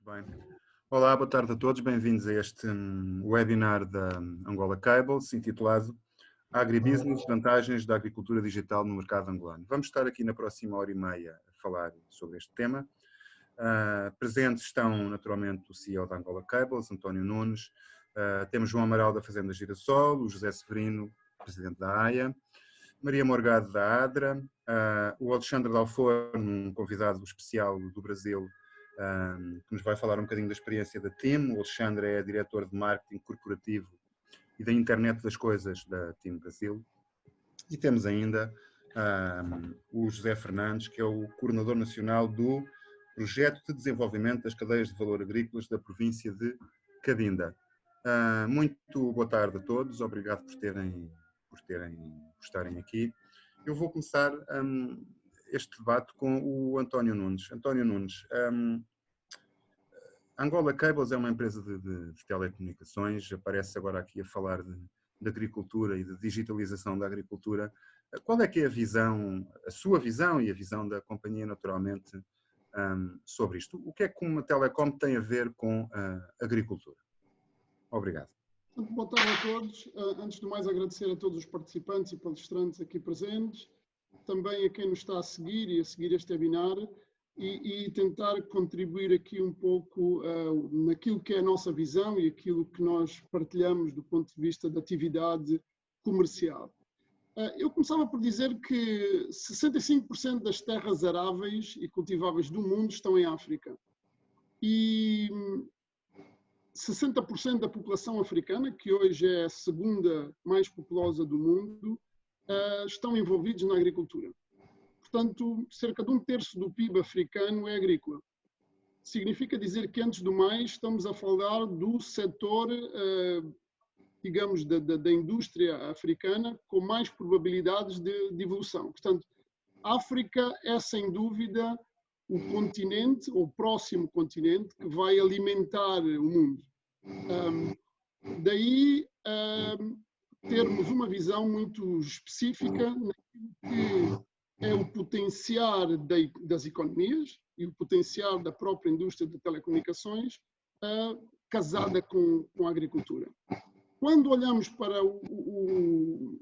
Bem. Olá, boa tarde a todos, bem-vindos a este webinar da Angola Cables, intitulado Agribusiness, vantagens da agricultura digital no mercado angolano. Vamos estar aqui na próxima hora e meia a falar sobre este tema. Presentes estão, naturalmente, o CEO da Angola Cables, António Nunes, temos João Amaral da Fazenda Girassol, o José Severino, presidente da AIA, Maria Morgado da ADRA, o Alexandre Dalforno, um convidado especial do Brasil, que nos vai falar um bocadinho da experiência da TIM. O Alexandre é diretor de marketing corporativo e da internet das coisas da TIM Brasil. E temos ainda o José Fernandes, que é o coordenador nacional do Projeto de Desenvolvimento das Cadeias de Valor Agrícolas da província de Cabinda. Muito boa tarde a todos, obrigado por estarem aqui. Eu vou começar este debate com o António Nunes. António Nunes, Angola Cables é uma empresa de telecomunicações, aparece agora aqui a falar de agricultura e de digitalização da agricultura. Qual é que é a sua visão e a visão da companhia, naturalmente, sobre isto? O que é que uma telecom tem a ver com a agricultura? Obrigado. Boa tarde a todos. Antes de mais, agradecer a todos os participantes e palestrantes aqui presentes, também a quem nos está a seguir e a seguir este webinar, e tentar contribuir aqui um pouco naquilo que é a nossa visão e aquilo que nós partilhamos do ponto de vista da atividade comercial. Eu começava por dizer que 65% das terras aráveis e cultiváveis do mundo estão em África. E 60% da população africana, que hoje é a segunda mais populosa do mundo, estão envolvidos na agricultura. Portanto, cerca de 1/3 do PIB africano é agrícola. Significa dizer que, antes do mais, estamos a falar do setor, digamos, da indústria africana com mais probabilidades de evolução. Portanto, a África é, sem dúvida, o continente, ou o próximo continente, que vai alimentar o mundo. Daí termos uma visão muito específica naquilo que é o potencial das economias e o potencial da própria indústria de telecomunicações casada com a agricultura. Quando olhamos para o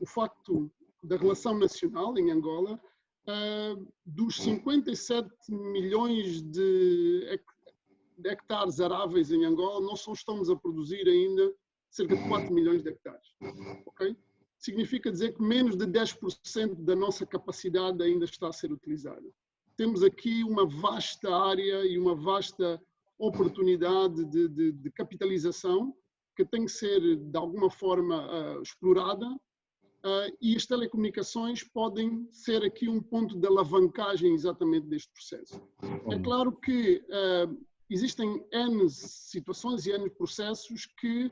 facto da relação nacional em Angola, dos 57 milhões de hectares aráveis em Angola, nós só estamos a produzir ainda cerca de 4 milhões de hectares. Okay? Significa dizer que menos de 10% da nossa capacidade ainda está a ser utilizada. Temos aqui uma vasta área e uma vasta oportunidade de capitalização que tem que ser, de alguma forma, explorada, e as telecomunicações podem ser aqui um ponto de alavancagem exatamente deste processo. É claro que existem N situações e N processos que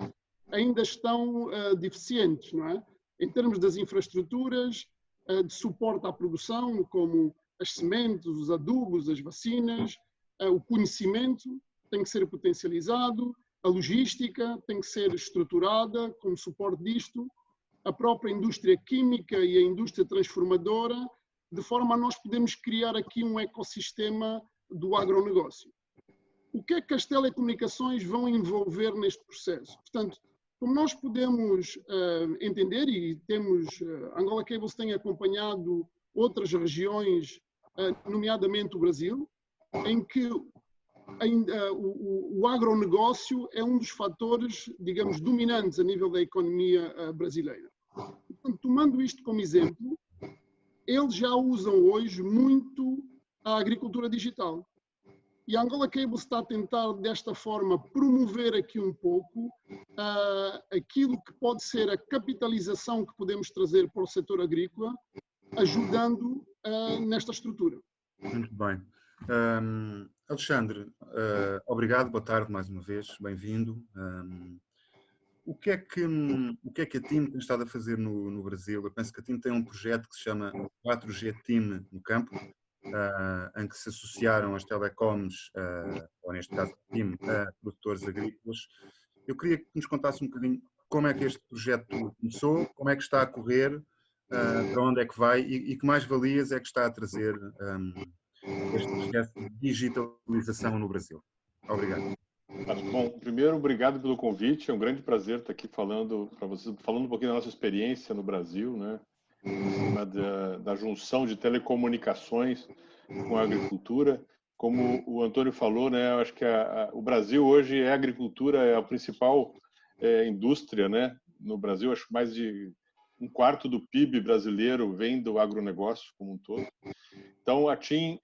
ainda estão deficientes, não é? Em termos das infraestruturas, de suporte à produção, como as sementes, os adubos, as vacinas, o conhecimento tem que ser potencializado, a logística tem que ser estruturada como suporte disto, a própria indústria química e a indústria transformadora, de forma a nós podermos criar aqui um ecossistema do agronegócio. O que é que as telecomunicações vão envolver neste processo? Portanto, como nós podemos entender, e temos, Angola Cables tem acompanhado outras regiões, nomeadamente o Brasil, em que o agronegócio é um dos fatores, digamos, dominantes a nível da economia brasileira. Portanto, tomando isto como exemplo, eles já usam hoje muito a agricultura digital. E a Angola Cables está a tentar, desta forma, promover aqui um pouco aquilo que pode ser a capitalização que podemos trazer para o setor agrícola, ajudando nesta estrutura. Muito bem. Alexandre, obrigado, boa tarde mais uma vez, bem-vindo. O que é que a TIM tem estado a fazer no Brasil? Eu penso que a TIM tem um projeto que se chama 4G TIM no campo, em que se associaram as telecoms, ou neste caso a TIM, a produtores agrícolas. Eu queria que nos contasse um bocadinho como é que este projeto começou, como é que está a correr, para onde é que vai e que mais-valias é que está a trazer este processo de digitalização no Brasil? Obrigado. Bom, primeiro, obrigado pelo convite. É um grande prazer estar aqui falando para vocês, falando um pouquinho da nossa experiência no Brasil, né? Em cima da junção de telecomunicações com a agricultura. Como o Antônio falou, né? Eu acho que o Brasil hoje a agricultura é a principal indústria, né? No Brasil, acho que mais de um quarto do PIB brasileiro vem do agronegócio como um todo. Então, a TIM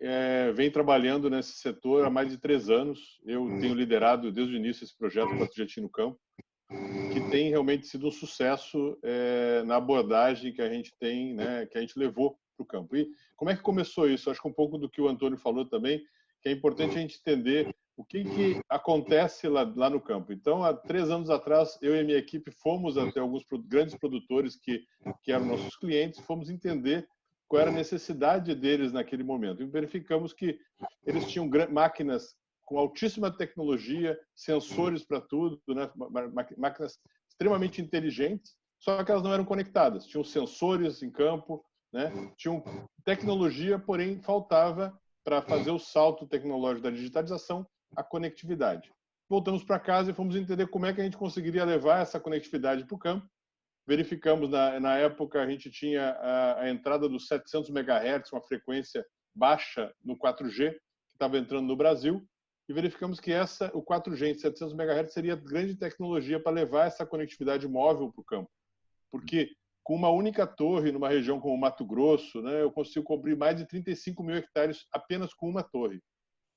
vem trabalhando nesse setor há mais de 3 anos. Eu tenho liderado desde o início esse projeto 4G no Campo, que tem realmente sido um sucesso na abordagem que a gente tem, né, que a gente levou para o campo. E como é que começou isso? Acho que um pouco do que o Antônio falou também, que é importante a gente entender o que acontece lá no campo. Então, há 3 anos atrás, eu e a minha equipe fomos até alguns grandes produtores que eram nossos clientes, fomos entender qual era a necessidade deles naquele momento. E verificamos que eles tinham máquinas com altíssima tecnologia, sensores para tudo, né? Máquinas extremamente inteligentes, só que elas não eram conectadas. Tinham sensores em campo, né? Tinham tecnologia, porém faltava para fazer o salto tecnológico da digitalização a conectividade. Voltamos para casa e fomos entender como é que a gente conseguiria levar essa conectividade para o campo. Verificamos, na época, a gente tinha a entrada dos 700 MHz, uma frequência baixa no 4G, que estava entrando no Brasil, e verificamos que o 4G em 700 MHz seria grande tecnologia para levar essa conectividade móvel para o campo. Porque com uma única torre, numa região como Mato Grosso, né, eu consigo cobrir mais de 35 mil hectares apenas com uma torre.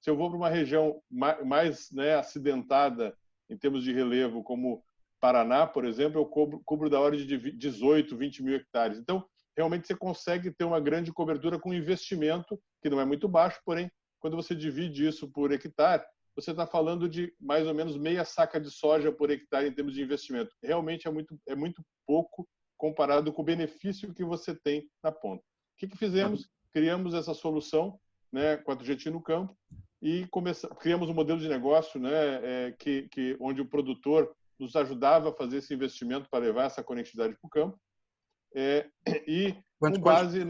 Se eu vou para uma região mais, né, acidentada em termos de relevo, como Paraná, por exemplo, eu cubro da ordem de 18, 20 mil hectares. Então, realmente você consegue ter uma grande cobertura com investimento, que não é muito baixo, porém, quando você divide isso por hectare, você está falando de mais ou menos meia saca de soja por hectare em termos de investimento. Realmente é muito pouco comparado com o benefício que você tem na ponta. O que fizemos? Criamos essa solução, né, 4G no campo, e criamos um modelo de negócio, né, onde o produtor nos ajudava a fazer esse investimento para levar essa conectividade para o campo. E com base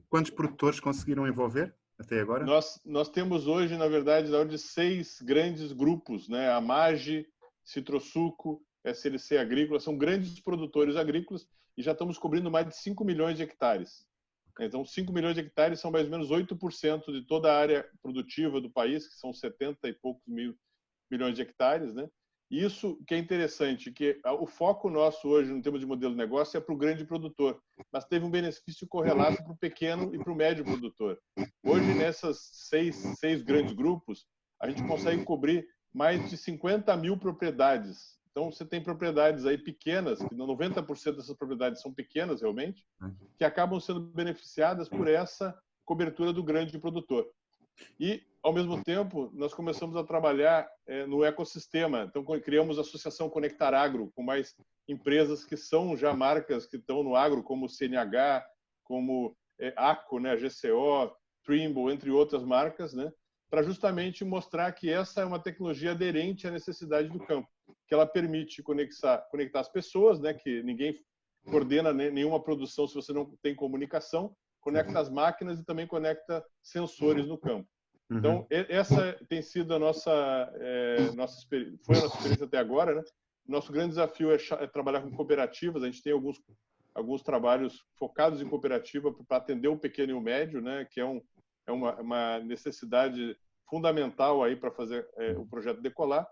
quantos produtores conseguiram envolver até agora? Nós temos hoje, na verdade, na ordem de 6 grandes grupos, né? A Mage, Citrosuco, SLC Agrícola, são grandes produtores agrícolas e já estamos cobrindo mais de 5 milhões de hectares. Então, 5 milhões de hectares são mais ou menos 8% de toda a área produtiva do país, que são 70 e poucos milhões de hectares, né? Isso que é interessante, que o foco nosso hoje, no termos de modelo de negócio, é para o grande produtor, mas teve um benefício correlato para o pequeno e para o médio produtor. Hoje, nessas seis grandes grupos, a gente consegue cobrir mais de 50 mil propriedades. Então, você tem propriedades aí pequenas, que 90% dessas propriedades são pequenas realmente, que acabam sendo beneficiadas por essa cobertura do grande produtor. E, ao mesmo tempo, nós começamos a trabalhar no ecossistema. Então, criamos a Associação Conectar Agro, com mais empresas que são já marcas que estão no agro, como CNH, como ACO, né, GCO, Trimble, entre outras marcas, né, para justamente mostrar que essa é uma tecnologia aderente à necessidade do campo, que ela permite conectar as pessoas, né, que ninguém coordena nenhuma produção se você não tem comunicação, conecta as máquinas e também conecta sensores no campo. Então, essa tem sido a nossa experiência até agora, né? Nosso grande desafio é trabalhar com cooperativas. A gente tem alguns trabalhos focados em cooperativa para atender o pequeno e o médio, né? Que é uma necessidade fundamental aí para fazer o projeto decolar.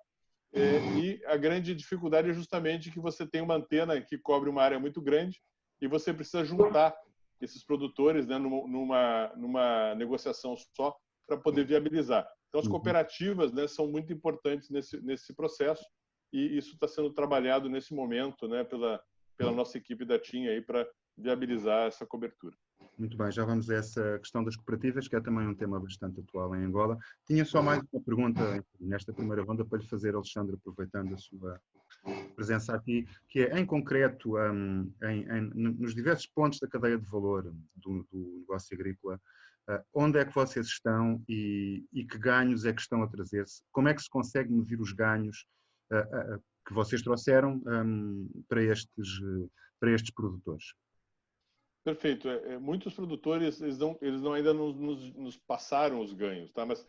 E a grande dificuldade é justamente que você tem uma antena que cobre uma área muito grande e você precisa juntar esses produtores, né, numa negociação só para poder viabilizar. Então, as cooperativas, né, são muito importantes nesse processo e isso está sendo trabalhado nesse momento, né, pela nossa equipe da TIM aí para viabilizar essa cobertura. Muito bem, já vamos a essa questão das cooperativas, que é também um tema bastante atual em Angola. Tinha só mais uma pergunta nesta primeira ronda para lhe fazer, Alexandre, aproveitando a sua presença aqui, que é, em concreto, nos diversos pontos da cadeia de valor do negócio agrícola, onde é que vocês estão e que ganhos é que estão a trazer-se? Como é que se consegue medir os ganhos que vocês trouxeram para estes produtores? Perfeito. Muitos produtores eles não ainda nos passaram os ganhos, tá? Mas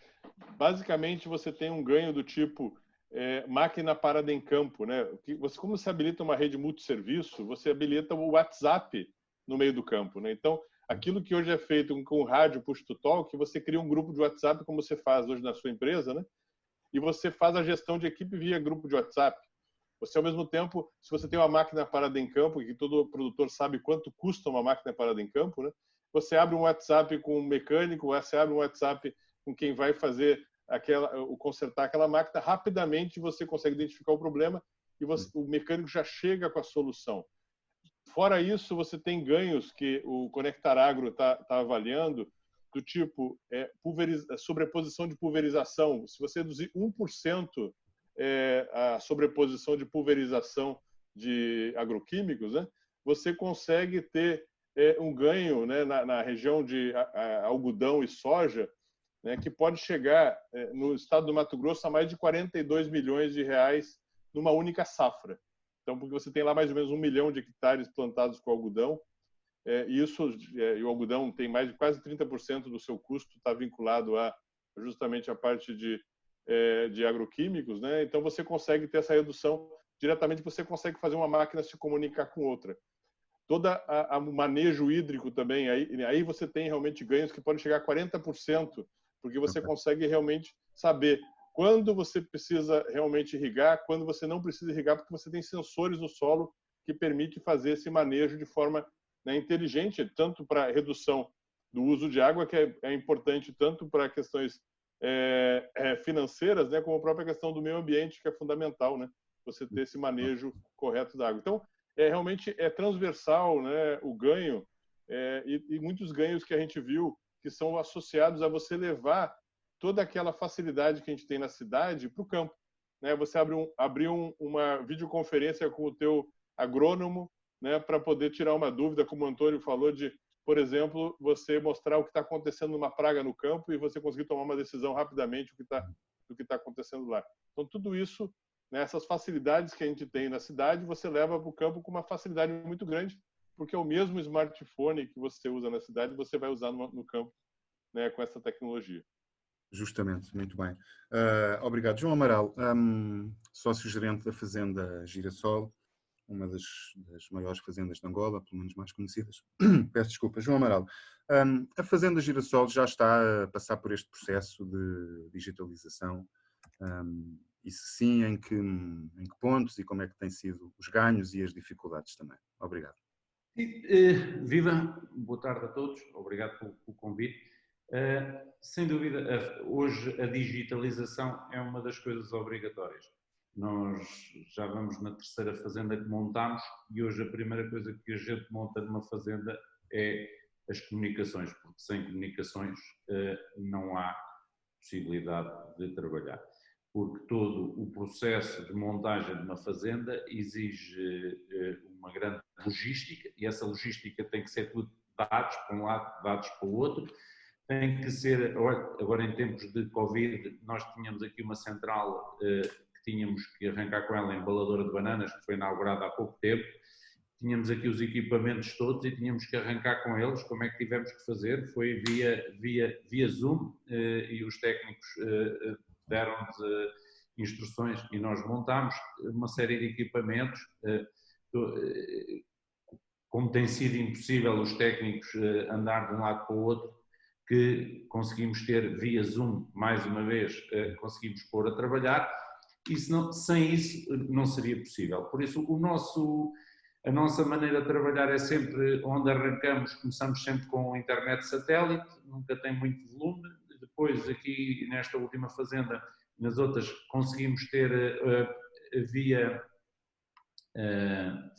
basicamente você tem um ganho do tipo máquina parada em campo, né? Como você habilita uma rede multisserviço, você habilita o WhatsApp no meio do campo, né? Então, aquilo que hoje é feito com rádio push to talk, você cria um grupo de WhatsApp como você faz hoje na sua empresa, né? E você faz a gestão de equipe via grupo de WhatsApp. Você, ao mesmo tempo, se você tem uma máquina parada em campo, que todo produtor sabe quanto custa uma máquina parada em campo, né? Você abre um WhatsApp com um mecânico, você abre um WhatsApp com quem vai fazer consertar aquela máquina, rapidamente você consegue identificar o problema e o mecânico já chega com a solução. Fora isso, você tem ganhos que o Conectar Agro está avaliando, do tipo sobreposição de pulverização. Se você reduzir 1% a sobreposição de pulverização de agroquímicos, né, você consegue ter um ganho, né, na região de algodão e soja, né, que pode chegar no estado do Mato Grosso a mais de 42 milhões de reais numa única safra. Então, porque você tem lá mais ou menos 1 milhão de hectares plantados com algodão, e o algodão tem mais de quase 30% do seu custo está vinculado justamente a parte de agroquímicos, né? Então você consegue ter essa redução diretamente, você consegue fazer uma máquina se comunicar com outra. Toda o manejo hídrico também, aí você tem realmente ganhos que podem chegar a 40%, porque você consegue realmente saber quando você precisa realmente irrigar, quando você não precisa irrigar, porque você tem sensores no solo que permite fazer esse manejo de forma, né, inteligente, tanto para redução do uso de água, que é importante tanto para questões financeiras, né, como a própria questão do meio ambiente, que é fundamental, né, você ter esse manejo correto da água. Então, realmente é transversal, né, o ganho, e muitos ganhos que a gente viu que são associados a você levar toda aquela facilidade que a gente tem na cidade para o campo, né? Você abrir uma videoconferência com o teu agrônomo, né, para poder tirar uma dúvida, como o Antônio falou, de, por exemplo, você mostrar o que está acontecendo numa praga no campo e você conseguir tomar uma decisão rapidamente do que está acontecendo lá. Então, tudo isso, né, essas facilidades que a gente tem na cidade, você leva para o campo com uma facilidade muito grande, porque é o mesmo smartphone que você usa na cidade, você vai usar no campo, né, com essa tecnologia. Justamente, muito bem. Obrigado. João Amaral, sócio-gerente da Fazenda Girassol, uma das maiores fazendas de Angola, pelo menos mais conhecidas. Peço desculpa. João Amaral, a Fazenda Girassol já está a passar por este processo de digitalização? E se sim, em que pontos e como é que têm sido os ganhos e as dificuldades também? Obrigado. Viva, boa tarde a todos, obrigado pelo convite. Sem dúvida, hoje a digitalização é uma das coisas obrigatórias. Nós já vamos na terceira fazenda que montamos e hoje a primeira coisa que a gente monta numa fazenda é as comunicações, porque sem comunicações não há possibilidade de trabalhar. Porque todo o processo de montagem de uma fazenda exige uma grande logística e essa logística tem que ser tudo dados para um lado, dados para o outro. Tem que ser, agora em tempos de Covid, nós tínhamos aqui uma central que tínhamos que arrancar com ela, a embaladora de bananas, que foi inaugurada há pouco tempo. Tínhamos aqui os equipamentos todos e tínhamos que arrancar com eles. Como é que tivemos que fazer? Foi via Zoom e os técnicos deram-nos instruções e nós montámos uma série de equipamentos. Como tem sido impossível os técnicos andar de um lado para o outro, que conseguimos ter via Zoom, mais uma vez, conseguimos pôr a trabalhar, e sem isso não seria possível. Por isso, a nossa maneira de trabalhar é sempre onde arrancamos, começamos sempre com internet satélite, nunca tem muito volume, depois aqui nesta última fazenda, nas outras conseguimos ter via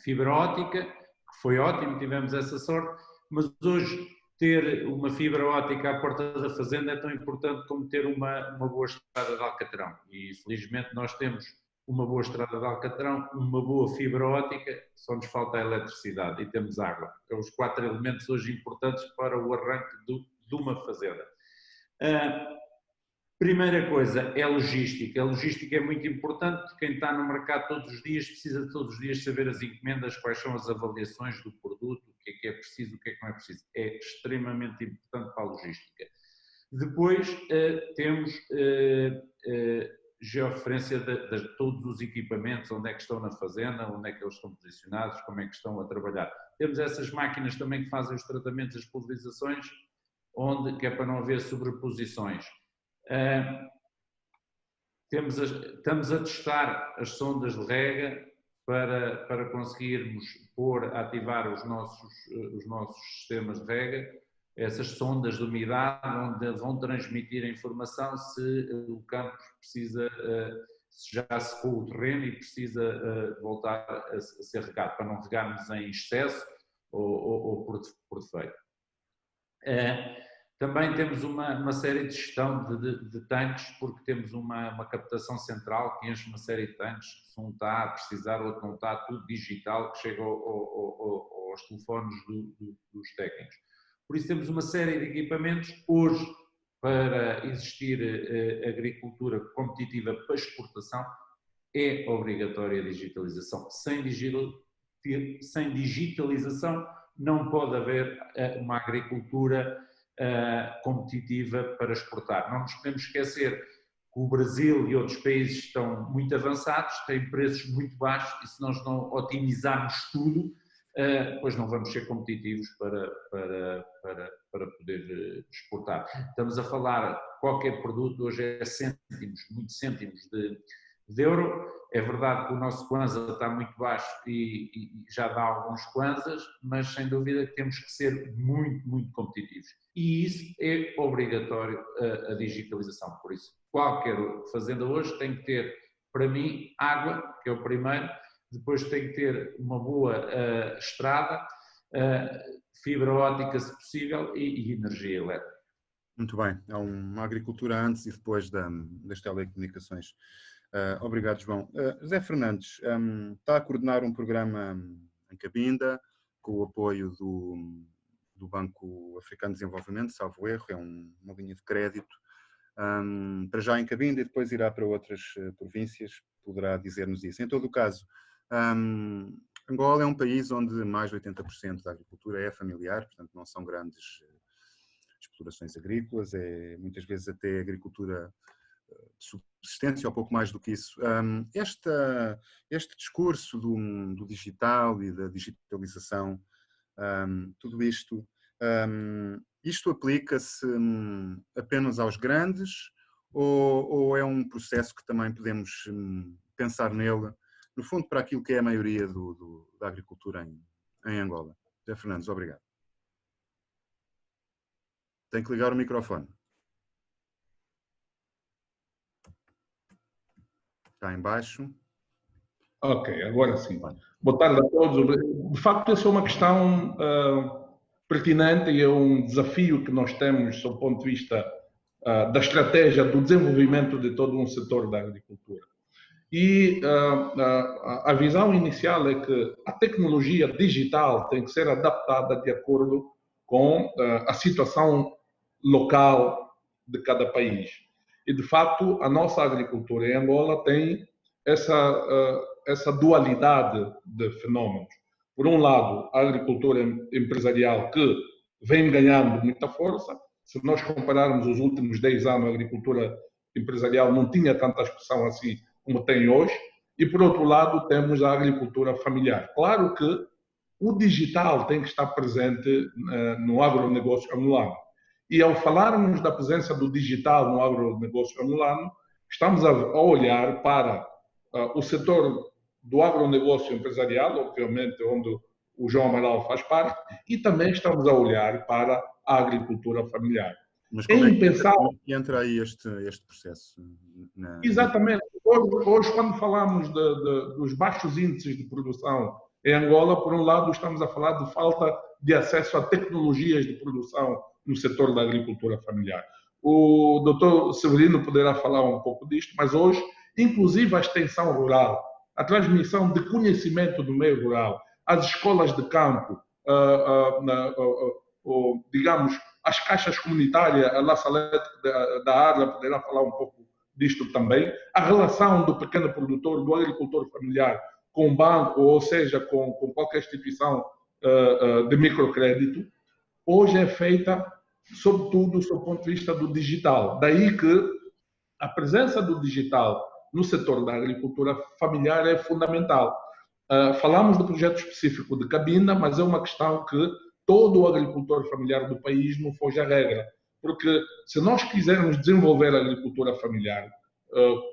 fibra óptica, que foi ótimo, tivemos essa sorte, mas hoje ter uma fibra óptica à porta da fazenda é tão importante como ter uma boa estrada de alcatrão. E felizmente nós temos uma boa estrada de alcatrão, uma boa fibra óptica, só nos falta a eletricidade e temos água. São os 4 elementos hoje importantes para o arranque de uma fazenda. Primeira coisa é logística. A logística é muito importante. Quem está no mercado todos os dias precisa todos os dias saber as encomendas, quais são as avaliações do produto, o que é preciso, o que é que não é preciso. É extremamente importante para a logística. Depois temos georreferência de todos os equipamentos, onde é que estão na fazenda, onde é que eles estão posicionados, como é que estão a trabalhar. Temos essas máquinas também que fazem os tratamentos, as pulverizações, que é para não haver sobreposições. Estamos a testar as sondas de rega para conseguirmos ativar os nossos sistemas de rega, essas sondas de umidade, onde vão transmitir a informação se o campo precisa, se já secou o terreno e precisa voltar a ser regado, para não regarmos em excesso ou por defeito. Também temos uma série de gestão de tanques, porque temos uma captação central que enche uma série de tanques, se um está a precisar, outro não está, tudo digital, que chega aos telefones dos técnicos. Por isso temos uma série de equipamentos. Hoje, para existir agricultura competitiva para exportação, é obrigatória a digitalização. Sem digitalização não pode haver uma agricultura competitiva para exportar. Não nos podemos esquecer que o Brasil e outros países estão muito avançados, têm preços muito baixos e se nós não otimizarmos tudo, pois não vamos ser competitivos para poder exportar. Estamos a falar, qualquer produto hoje é cêntimos, muitos cêntimos de euro. É verdade que o nosso Kwanza está muito baixo e já dá alguns Kwanzas, mas sem dúvida que temos que ser muito, muito competitivos. E isso é obrigatório, a digitalização. Por isso, qualquer fazenda hoje tem que ter, para mim, água, que é o primeiro, depois tem que ter uma boa estrada, fibra óptica, se possível, e energia elétrica. Muito bem. Há uma agricultura antes e depois das telecomunicações. Obrigado, João. José Fernandes está a coordenar um programa em Cabinda, com o apoio do Banco Africano de Desenvolvimento, salvo erro, é uma linha de crédito, para já em Cabinda e depois irá para outras províncias, poderá dizer-nos isso. Em todo o caso, Angola é um país onde mais de 80% da agricultura é familiar, portanto não são grandes explorações agrícolas, é muitas vezes até agricultura de subsistência, ou pouco mais do que isso. Este discurso do digital e da digitalização, tudo isto, isto aplica-se apenas aos grandes ou é um processo que também podemos pensar nele, no fundo, para aquilo que é a maioria da agricultura em Angola? José Fernandes, obrigado. Tem que ligar o microfone. Está em baixo. Ok, agora sim. Boa tarde a todos. De facto, essa é uma questão pertinente e é um desafio que nós temos do ponto de vista da estratégia do desenvolvimento de todo um setor da agricultura. E a visão inicial é que a tecnologia digital tem que ser adaptada de acordo com a situação local de cada país. E, de facto, a nossa agricultura em Angola tem essa dualidade de fenómenos. Por um lado, a agricultura empresarial que vem ganhando muita força. Se nós compararmos os últimos 10 anos, a agricultura empresarial não tinha tanta expressão assim como tem hoje. E, por outro lado, temos a agricultura familiar. Claro que o digital tem que estar presente no agronegócio angolano. E ao falarmos da presença do digital no agronegócio angolano, estamos a olhar para o setor do agronegócio empresarial, obviamente onde o João Amaral faz parte, e também estamos a olhar para a agricultura familiar. Mas como é que entra aí este processo? Exatamente. Hoje, quando falamos dos baixos índices de produção em Angola, por um lado, estamos a falar de falta de acesso a tecnologias de produção no setor da agricultura familiar. O Dr. Severino poderá falar um pouco disto, mas hoje, inclusive a extensão rural, a transmissão de conhecimento do meio rural, as escolas de campo, digamos, as caixas comunitárias, a La Salete da Arla poderá falar um pouco disto também, a relação do pequeno produtor, do agricultor familiar com o banco, ou seja, com qualquer instituição de microcrédito, hoje é feita, sobretudo, do ponto de vista do digital. Daí que a presença do digital no setor da agricultura familiar é fundamental. Falamos do projeto específico de Cabinda, mas é uma questão que todo o agricultor familiar do país não foge à regra. Porque se nós quisermos desenvolver a agricultura familiar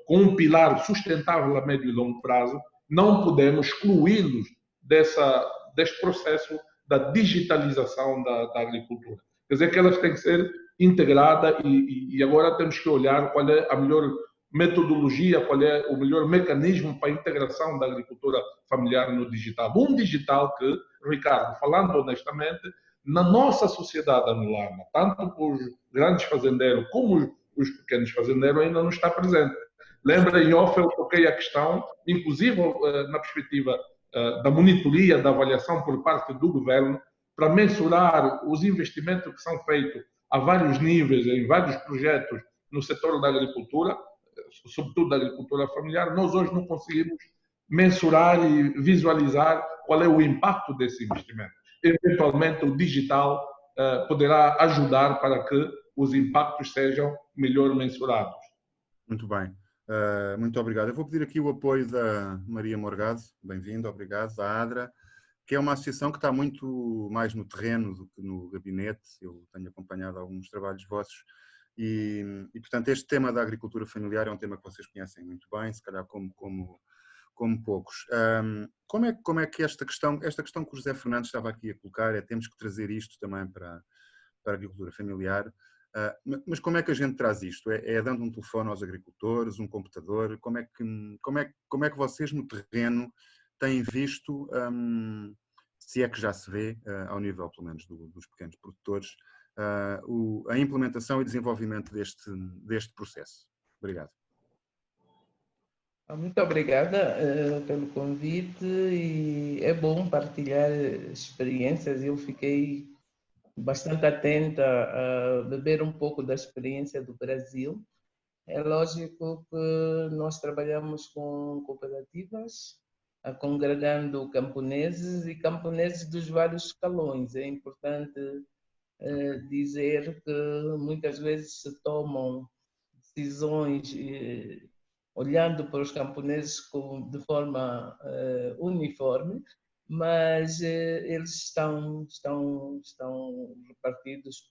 com um pilar sustentável a médio e longo prazo, não podemos excluí-los deste processo da digitalização da agricultura. Quer dizer que elas têm que ser integradas e agora temos que olhar qual é a melhor metodologia, qual é o melhor mecanismo para a integração da agricultura familiar no digital. Um digital que, Ricardo, falando honestamente, na nossa sociedade angolana, tanto os grandes fazendeiros como os pequenos fazendeiros, ainda não está presente. Lembra, em off, eu toquei a questão, inclusive na perspectiva da monitoria, da avaliação por parte do governo, para mensurar os investimentos que são feitos a vários níveis, em vários projetos no setor da agricultura, sobretudo da agricultura familiar. Nós hoje não conseguimos mensurar e visualizar qual é o impacto desse investimento. Eventualmente, o digital poderá ajudar para que os impactos sejam melhor mensurados. Muito bem. Muito obrigado. Eu vou pedir aqui o apoio da Maria Morgado, bem-vinda, obrigado, da ADRA, que é uma associação que está muito mais no terreno do que no gabinete. Eu tenho acompanhado alguns trabalhos vossos e portanto, este tema da agricultura familiar é um tema que vocês conhecem muito bem, se calhar como poucos. Como é que esta questão que o José Fernandes estava aqui a colocar, temos que trazer isto também para a agricultura familiar. Mas como é que a gente traz isto? É dando um telefone aos agricultores, um computador? Como é que vocês no terreno têm visto, se é que já se vê, ao nível pelo menos dos pequenos produtores, a implementação e desenvolvimento deste processo? Obrigado. Muito obrigada pelo convite e é bom partilhar experiências. Eu fiquei bastante atenta a beber um pouco da experiência do Brasil. É lógico que nós trabalhamos com cooperativas, congregando camponeses e camponeses dos vários escalões. É importante dizer que muitas vezes se tomam decisões olhando para os camponeses de forma uniforme, mas eles estão repartidos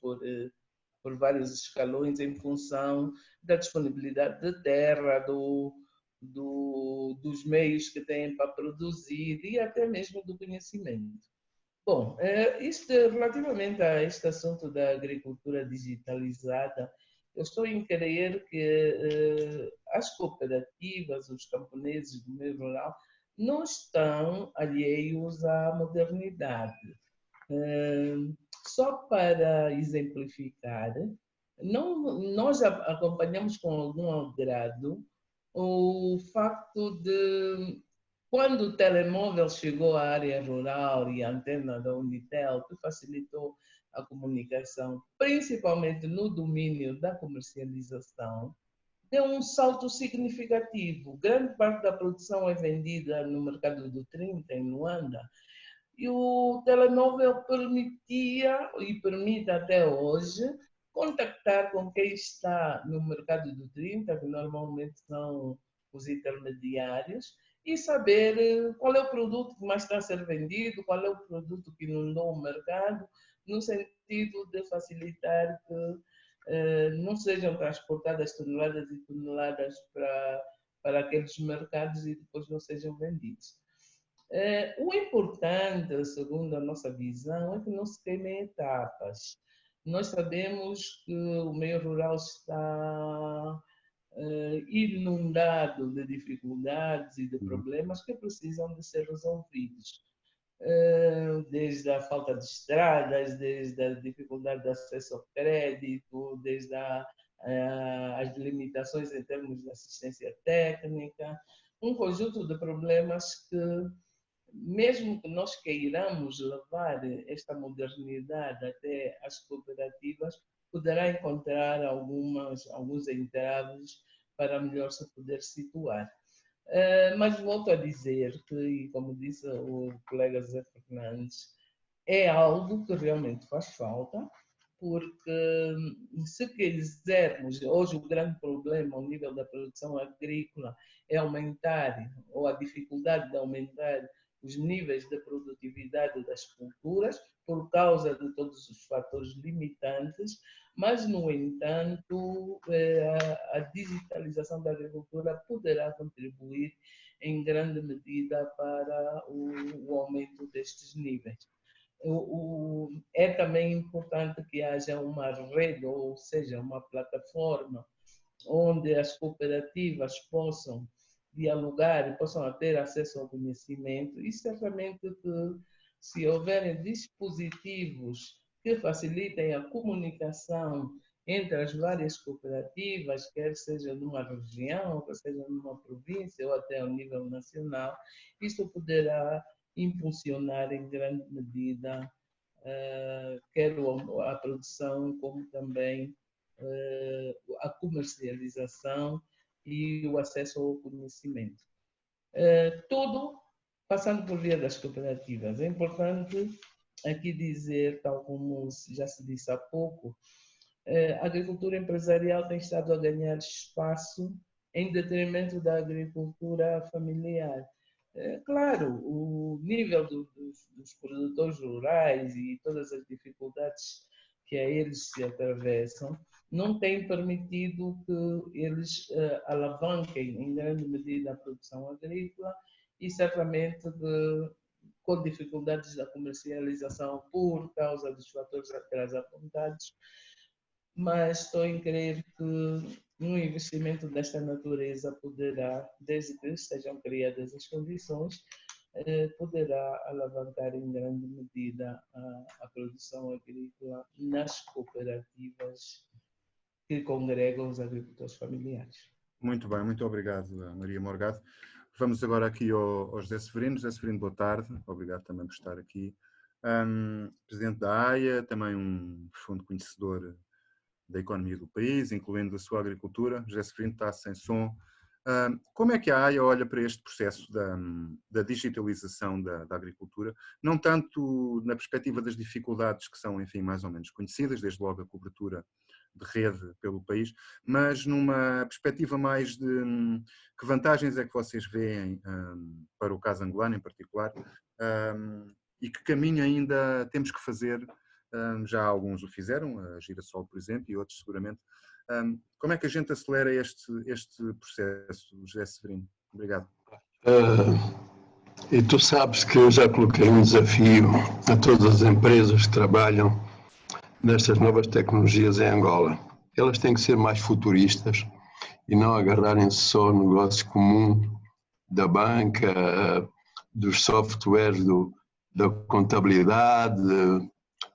por vários escalões em função da disponibilidade de terra, dos meios que têm para produzir e até mesmo do conhecimento. Bom, relativamente a este assunto da agricultura digitalizada, eu estou em crer que as cooperativas, os camponeses do meio rural, não estão alheios à modernidade. Só para exemplificar, nós acompanhamos com algum agrado o facto de, quando o telemóvel chegou à área rural e a antena da Unitel, que facilitou a comunicação, principalmente no domínio da comercialização, deu um salto significativo. Grande parte da produção é vendida no mercado do 30, em Luanda, e o telemóvel permitia, e permite até hoje, contactar com quem está no mercado do 30, que normalmente são os intermediários, e saber qual é o produto que mais está a ser vendido, qual é o produto que inundou o mercado, no sentido de facilitar que não sejam transportadas toneladas e toneladas para aqueles mercados e depois não sejam vendidos. O importante, segundo a nossa visão, é que não se queimem etapas. Nós sabemos que o meio rural está inundado de dificuldades e de problemas que precisam de ser resolvidos. Desde a falta de estradas, desde a dificuldade de acesso ao crédito, desde as limitações em termos de assistência técnica, um conjunto de problemas que mesmo que nós queiramos levar esta modernidade até as cooperativas, poderá encontrar alguns entraves para melhor se poder situar. Mas volto a dizer que, como disse o colega Zé Fernandes, é algo que realmente faz falta, porque se quisermos, hoje o grande problema ao nível da produção agrícola é aumentar, ou a dificuldade de aumentar os níveis de produtividade das culturas, por causa de todos os fatores limitantes, mas, no entanto, a digitalização da agricultura poderá contribuir em grande medida para o aumento destes níveis. É também importante que haja uma rede, ou seja, uma plataforma onde as cooperativas possam dialogar e possam ter acesso ao conhecimento, e certamente que, se houverem dispositivos que facilitem a comunicação entre as várias cooperativas, quer seja numa região, quer seja numa província ou até ao nível nacional, isto poderá impulsionar em grande medida quer a produção, como também a comercialização e o acesso ao conhecimento. Tudo passando por via das cooperativas. É importante aqui dizer, tal como já se disse há pouco, a agricultura empresarial tem estado a ganhar espaço em detrimento da agricultura familiar. Claro, o nível dos produtores rurais e todas as dificuldades que a eles se atravessam não tem permitido que eles alavanquem em grande medida a produção agrícola e certamente com dificuldades da comercialização por causa dos fatores atrás apontados, mas estou em crer que um investimento desta natureza poderá, desde que estejam criadas as condições, poderá alavancar em grande medida a produção agrícola nas cooperativas que congregam os agricultores familiares. Muito bem, muito obrigado, Maria Morgado. Vamos agora aqui ao José Severino. José Severino, boa tarde. Obrigado também por estar aqui. Presidente da AIA, também um profundo conhecedor da economia do país, incluindo a sua agricultura. José Severino está sem som. Como é que a AIA olha para este processo da digitalização da agricultura? Não tanto na perspectiva das dificuldades que são, enfim, mais ou menos conhecidas, desde logo a cobertura de rede pelo país, mas numa perspectiva mais de que vantagens é que vocês veem para o caso angolano em particular, e que caminho ainda temos que fazer. Já alguns o fizeram, a Girassol, por exemplo, e outros seguramente. Como é que a gente acelera este processo, José Severino? Obrigado. E tu sabes que eu já coloquei um desafio a todas as empresas que trabalham nestas novas tecnologias em Angola. Elas têm que ser mais futuristas e não agarrarem só negócios comuns da banca, dos softwares, da contabilidade.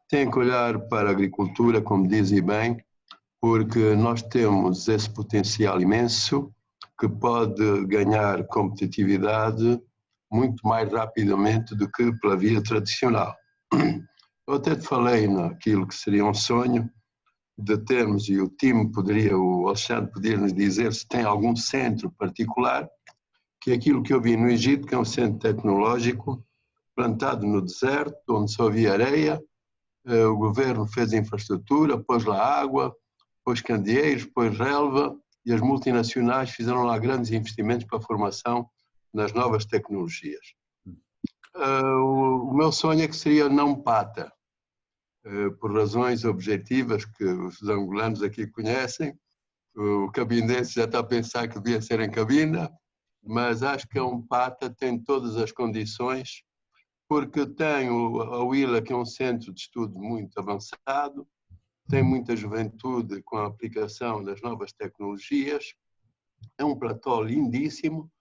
Têm que olhar para a agricultura, como dizem bem, porque nós temos esse potencial imenso que pode ganhar competitividade muito mais rapidamente do que pela via tradicional. Eu até te falei naquilo que seria um sonho de termos, e o time poderia, o Alexandre poderia nos dizer se tem algum centro particular, que é aquilo que eu vi no Egito, que é um centro tecnológico plantado no deserto, onde só havia areia. O governo fez infraestrutura, pôs lá água, pôs candeeiros, pôs relva, e as multinacionais fizeram lá grandes investimentos para a formação nas novas tecnologias. O meu sonho é que seria não pata, por razões objetivas que os angolanos aqui conhecem. O cabinense já está a pensar que devia ser em cabina, mas acho que um pata tem todas as condições, porque tem a UILA, que é um centro de estudo muito avançado, tem muita juventude com a aplicação das novas tecnologias, é um platô lindíssimo,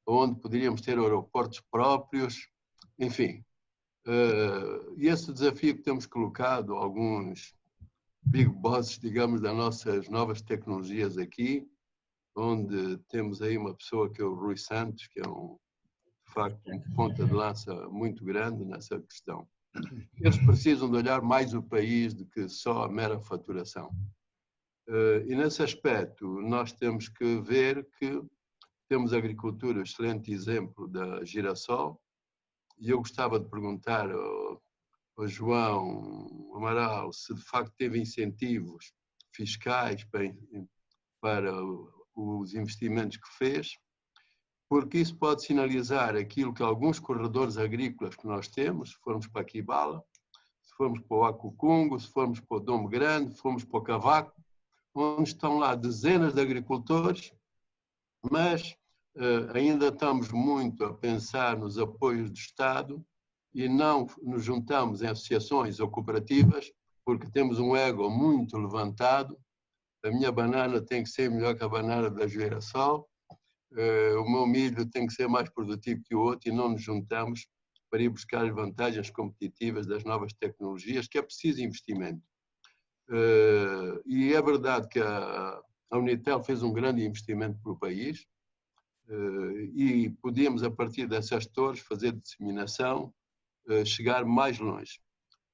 onde poderíamos ter aeroportos próprios, enfim. E esse desafio que temos colocado, alguns big bosses, digamos, das nossas novas tecnologias aqui, onde temos aí uma pessoa que é o Rui Santos, que é um facto, um ponta de lança muito grande nessa questão. Eles precisam de olhar mais o país do que só a mera faturação. E nesse aspecto, nós temos que ver que temos a agricultura, excelente exemplo da girassol, e eu gostava de perguntar ao João Amaral se de facto teve incentivos fiscais para os investimentos que fez, porque isso pode sinalizar aquilo que alguns corredores agrícolas que nós temos, se formos para Quibala, se formos para o Acucungo, se formos para o Domo Grande, se formos para o Cavaco, onde estão lá dezenas de agricultores, mas ainda estamos muito a pensar nos apoios do Estado e não nos juntamos em associações ou cooperativas, porque temos um ego muito levantado. A minha banana tem que ser melhor que a banana da girassol, o meu milho tem que ser mais produtivo que o outro, e não nos juntamos para ir buscar as vantagens competitivas das novas tecnologias, que é preciso investimento. E é verdade que a Unitel fez um grande investimento para o país, e podíamos, a partir dessas torres, fazer disseminação, chegar mais longe.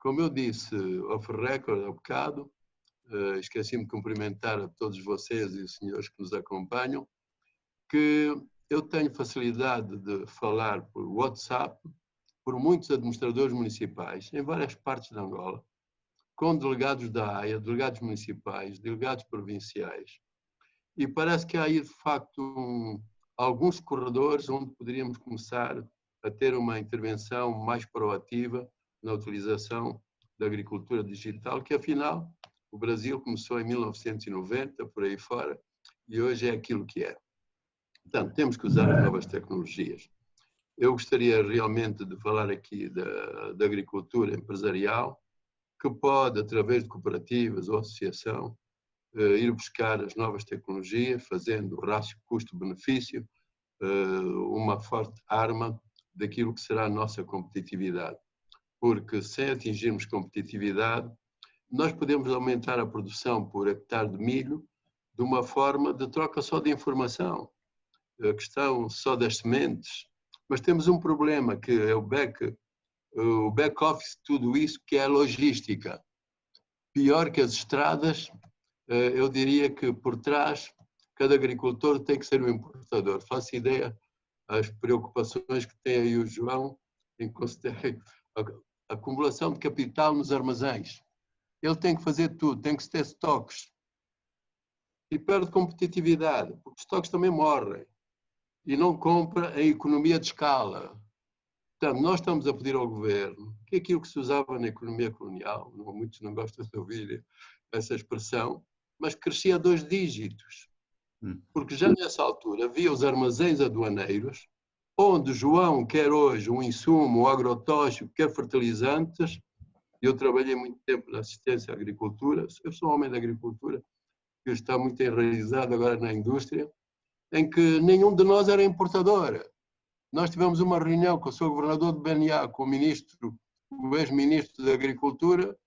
Como eu disse off record há bocado, esqueci-me de cumprimentar a todos vocês e os senhores que nos acompanham, que eu tenho facilidade de falar por WhatsApp, por muitos administradores municipais, em várias partes de Angola, com delegados da AIA, delegados municipais, delegados provinciais. E parece que há aí, de facto, alguns corredores onde poderíamos começar a ter uma intervenção mais proativa na utilização da agricultura digital, que afinal o Brasil começou em 1990, por aí fora, e hoje é aquilo que é. Portanto, temos que usar as novas tecnologias. Eu gostaria realmente de falar aqui da agricultura empresarial, que pode, através de cooperativas ou associação, ir buscar as novas tecnologias, fazendo o rácio custo-benefício uma forte arma daquilo que será a nossa competitividade. Porque sem atingirmos competitividade, nós podemos aumentar a produção por hectare de milho de uma forma de troca só de informação, a questão só das sementes, mas temos um problema que é o back-office de tudo isso, que é a logística. Pior que as estradas, eu diria que por trás, cada agricultor tem que ser um importador. Faço ideia as preocupações que tem aí o João em considerar a acumulação de capital nos armazéns. Ele tem que fazer tudo, tem que ter estoques. E perde competitividade, porque os estoques também morrem. E não compra em economia de escala. Portanto, nós estamos a pedir ao governo que aquilo que se usava na economia colonial, muitos não gostam de ouvir essa expressão, mas crescia a 2 dígitos. Porque já nessa altura havia os armazéns aduaneiros, onde João quer hoje um insumo, um agrotóxico, quer fertilizantes. Eu trabalhei muito tempo na assistência à agricultura, eu sou um homem da agricultura, que está muito enraizado agora na indústria, em que nenhum de nós era importador. Nós tivemos uma reunião com o seu governador de BNA, com o ex-ministro da Agricultura,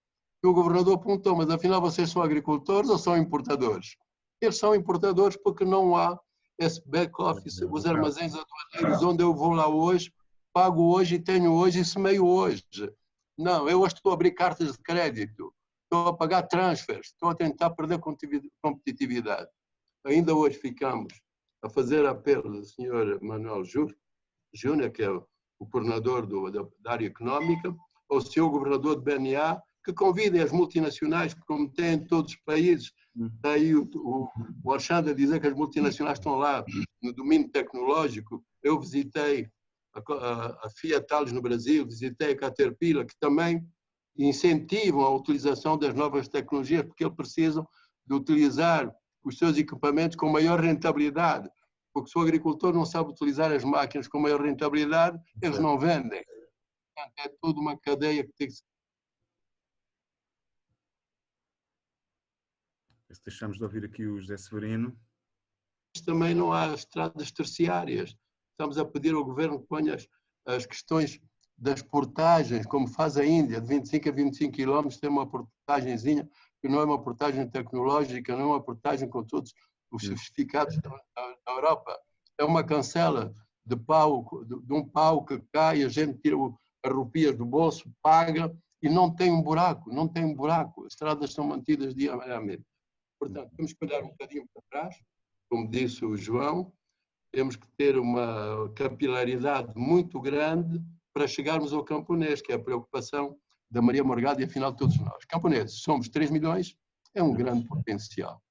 e o governador perguntou, mas afinal vocês são agricultores ou são importadores? Eles são importadores porque não há esse back-office, os armazéns aduaneiros, onde eu vou lá hoje, pago hoje e tenho hoje e semeio hoje. Não, eu hoje estou a abrir cartas de crédito, estou a pagar transfers, estou a tentar perder competitividade. Ainda hoje ficamos a fazer apelo do Sr. Manuel Júnior, que é o coordenador da área económica, ao seu governador de BNA, que convidem as multinacionais, como tem em todos os países. Está aí o Alexandre a dizer que as multinacionais estão lá no domínio tecnológico. Eu visitei a Fiat Talis no Brasil, visitei a Caterpillar, que também incentivam a utilização das novas tecnologias, porque eles precisam de utilizar os seus equipamentos com maior rentabilidade. Porque se o agricultor não sabe utilizar as máquinas com maior rentabilidade, eles não vendem. É toda uma cadeia que tem que ser. Deixamos de ouvir aqui o José Severino. Também não há estradas terciárias. Estamos a pedir ao governo que ponha as questões das portagens, como faz a Índia, de 25 a 25 quilómetros, tem uma portagenzinha, que não é uma portagem tecnológica, não é uma portagem com todos os certificados da Europa. É uma cancela de um pau que cai, a gente tira as rupias do bolso, paga e não tem um buraco, não tem um buraco. As estradas são mantidas diariamente. Portanto, temos que olhar um bocadinho para trás, como disse o João, temos que ter uma capilaridade muito grande para chegarmos ao camponês, que é a preocupação da Maria Morgado e afinal de todos nós. Camponeses, somos 3 milhões, é um grande potencial.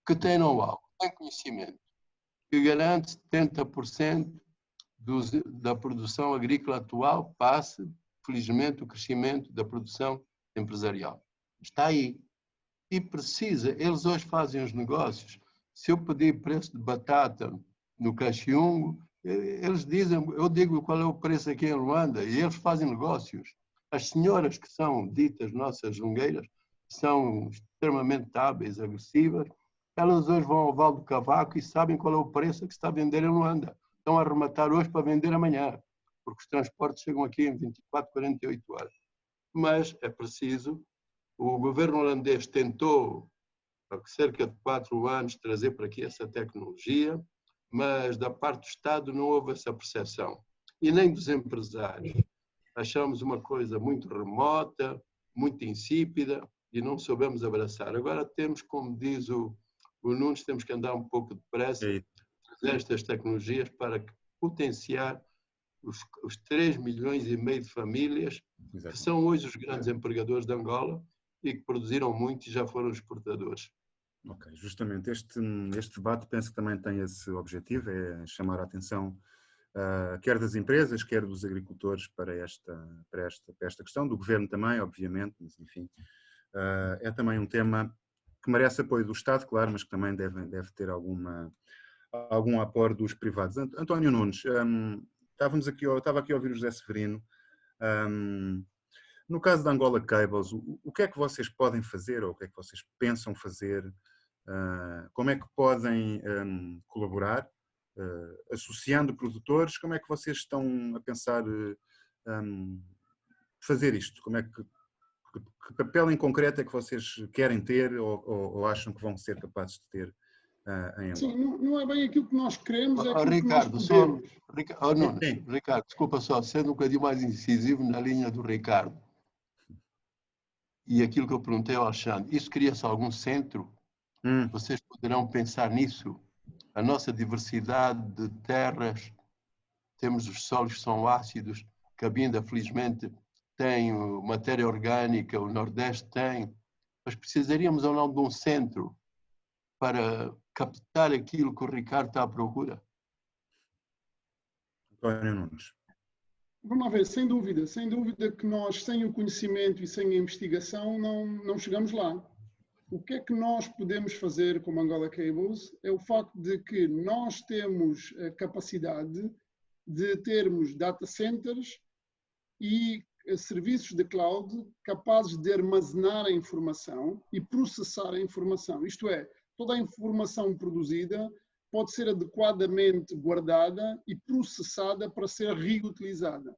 Que tem know-how, tem conhecimento, que garante 70% da produção agrícola atual, passe, felizmente, o crescimento da produção empresarial. Está aí. E precisa, eles hoje fazem os negócios. Se eu pedir preço de batata no Caxiungo, eles dizem, eu digo qual é o preço aqui em Luanda, e eles fazem negócios. As senhoras que são ditas nossas jungueiras, são extremamente hábeis, agressivas, elas hoje vão ao Val do Cavaco e sabem qual é o preço que se está a vender em Luanda. Estão a arrematar hoje para vender amanhã, porque os transportes chegam aqui em 24, 48 horas. Mas é preciso, o governo holandês tentou, há cerca de 4 anos, trazer para aqui essa tecnologia, mas da parte do Estado não houve essa percepção. E nem dos empresários. Achamos uma coisa muito remota, muito insípida e não soubemos abraçar. Agora temos, como diz o Nunes, temos que andar um pouco depressa nestas tecnologias para potenciar os 3 milhões e meio de famílias que são hoje os grandes empregadores de Angola e que produziram muito e já foram exportadores. Ok, justamente este debate penso que também tem esse objetivo, é chamar a atenção quer das empresas, quer dos agricultores para esta questão, do governo também, obviamente, mas enfim, é também um tema que merece apoio do Estado, claro, mas que também deve ter algum apoio dos privados. António Nunes, estava aqui a ouvir o José Severino. No caso da Angola Cables, o que é que vocês podem fazer ou o que é que vocês pensam fazer? Como é que podem colaborar? Associando produtores, como é que vocês estão a pensar fazer isto? Como é que papel em concreto é que vocês querem ter ou acham que vão ser capazes de ter em Angola? Sim, não é bem aquilo que nós queremos, é aquilo Ricardo, que nós podemos. Ricardo, desculpa só, sendo um bocadinho mais incisivo na linha do Ricardo. E aquilo que eu perguntei ao Alexandre, isso cria-se algum centro? Vocês poderão pensar nisso? A nossa diversidade de terras, temos os solos que são ácidos, Cabinda, felizmente, tem matéria orgânica, o Nordeste tem, mas precisaríamos ou não de um centro para captar aquilo que o Ricardo está à procura? António Nunes. Vamos lá ver, sem dúvida que nós, sem o conhecimento e sem a investigação, não chegamos lá. O que é que nós podemos fazer como Angola Cables é o facto de que nós temos a capacidade de termos data centers e serviços de cloud capazes de armazenar a informação e processar a informação. Isto é, toda a informação produzida pode ser adequadamente guardada e processada para ser reutilizada.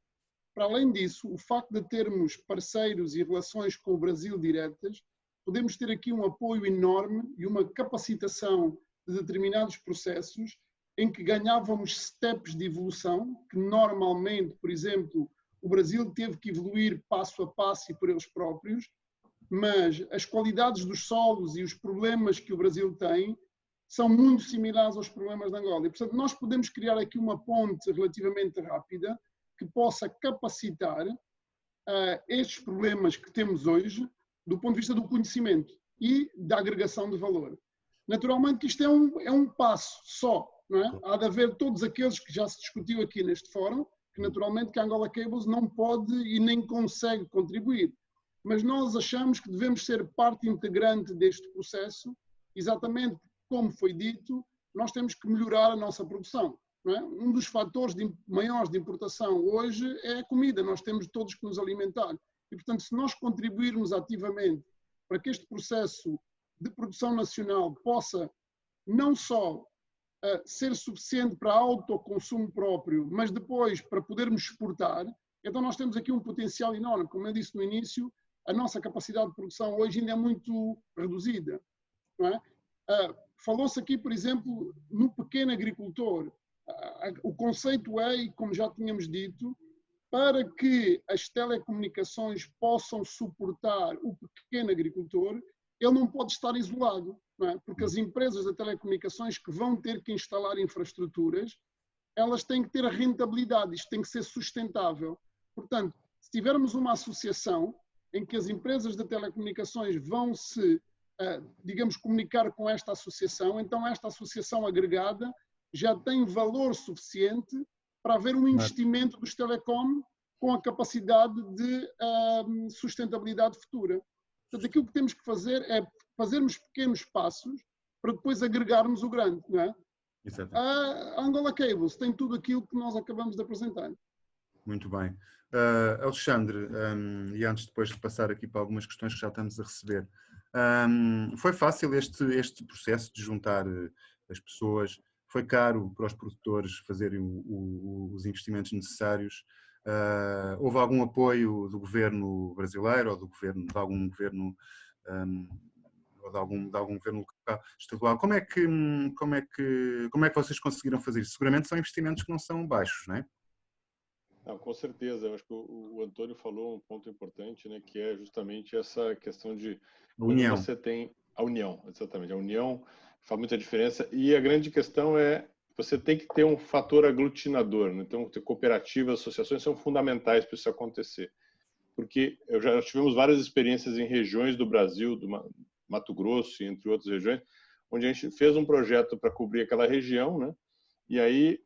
Para além disso, o facto de termos parceiros e relações com o Brasil diretas, podemos ter aqui um apoio enorme e uma capacitação de determinados processos em que ganhávamos steps de evolução, que normalmente, por exemplo, o Brasil teve que evoluir passo a passo e por eles próprios, mas as qualidades dos solos e os problemas que o Brasil tem são muito similares aos problemas de Angola. E, portanto, nós podemos criar aqui uma ponte relativamente rápida que possa capacitar estes problemas que temos hoje do ponto de vista do conhecimento e da agregação de valor. Naturalmente que isto é um passo só, não é? Há de haver todos aqueles que já se discutiu aqui neste fórum, que naturalmente que a Angola Cables não pode e nem consegue contribuir. Mas nós achamos que devemos ser parte integrante deste processo, exatamente como foi dito, nós temos que melhorar a nossa produção. Não é? Um dos fatores maiores de importação hoje é a comida, nós temos todos que nos alimentar. E, portanto, se nós contribuirmos ativamente para que este processo de produção nacional possa não só ser suficiente para autoconsumo próprio, mas depois para podermos exportar, então nós temos aqui um potencial enorme. Como eu disse no início, a nossa capacidade de produção hoje ainda é muito reduzida. Não é? Falou-se aqui, por exemplo, no pequeno agricultor. O conceito é, e como já tínhamos dito, para que as telecomunicações possam suportar o pequeno agricultor, ele não pode estar isolado, não é? Porque as empresas de telecomunicações que vão ter que instalar infraestruturas, elas têm que ter a rentabilidade, isto tem que ser sustentável. Portanto, se tivermos uma associação em que as empresas de telecomunicações vão se, digamos, comunicar com esta associação, então esta associação agregada já tem valor suficiente para haver um investimento dos telecom com a capacidade de sustentabilidade futura. Portanto, aquilo que temos que fazer é fazermos pequenos passos para depois agregarmos o grande, não é? A Angola Cables tem tudo aquilo que nós acabamos de apresentar. Muito bem. Alexandre, e antes depois de passar aqui para algumas questões que já estamos a receber, foi fácil este processo de juntar as pessoas? Foi caro para os produtores fazerem os investimentos necessários? Houve algum apoio do governo brasileiro ou de algum governo ou de algum governo local, estadual? Como é que vocês conseguiram fazer isso? Seguramente são investimentos que não são baixos, não é? Não, com certeza. Eu acho que o Antônio falou um ponto importante, né, que é justamente essa questão de união. Você tem a união, exatamente. A união faz muita diferença. E a grande questão é você tem que ter um fator aglutinador, né? Então, cooperativas, associações são fundamentais para isso acontecer. Porque já tivemos várias experiências em regiões do Brasil, do Mato Grosso e entre outras regiões, onde a gente fez um projeto para cobrir aquela região, né? E aí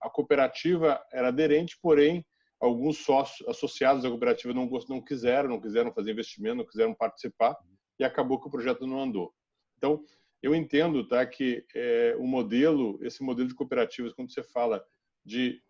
a cooperativa era aderente, porém alguns sócios associados à cooperativa não quiseram fazer investimento, não quiseram participar e acabou que o projeto não andou. Então, eu entendo, tá, que esse modelo de cooperativas, quando você fala de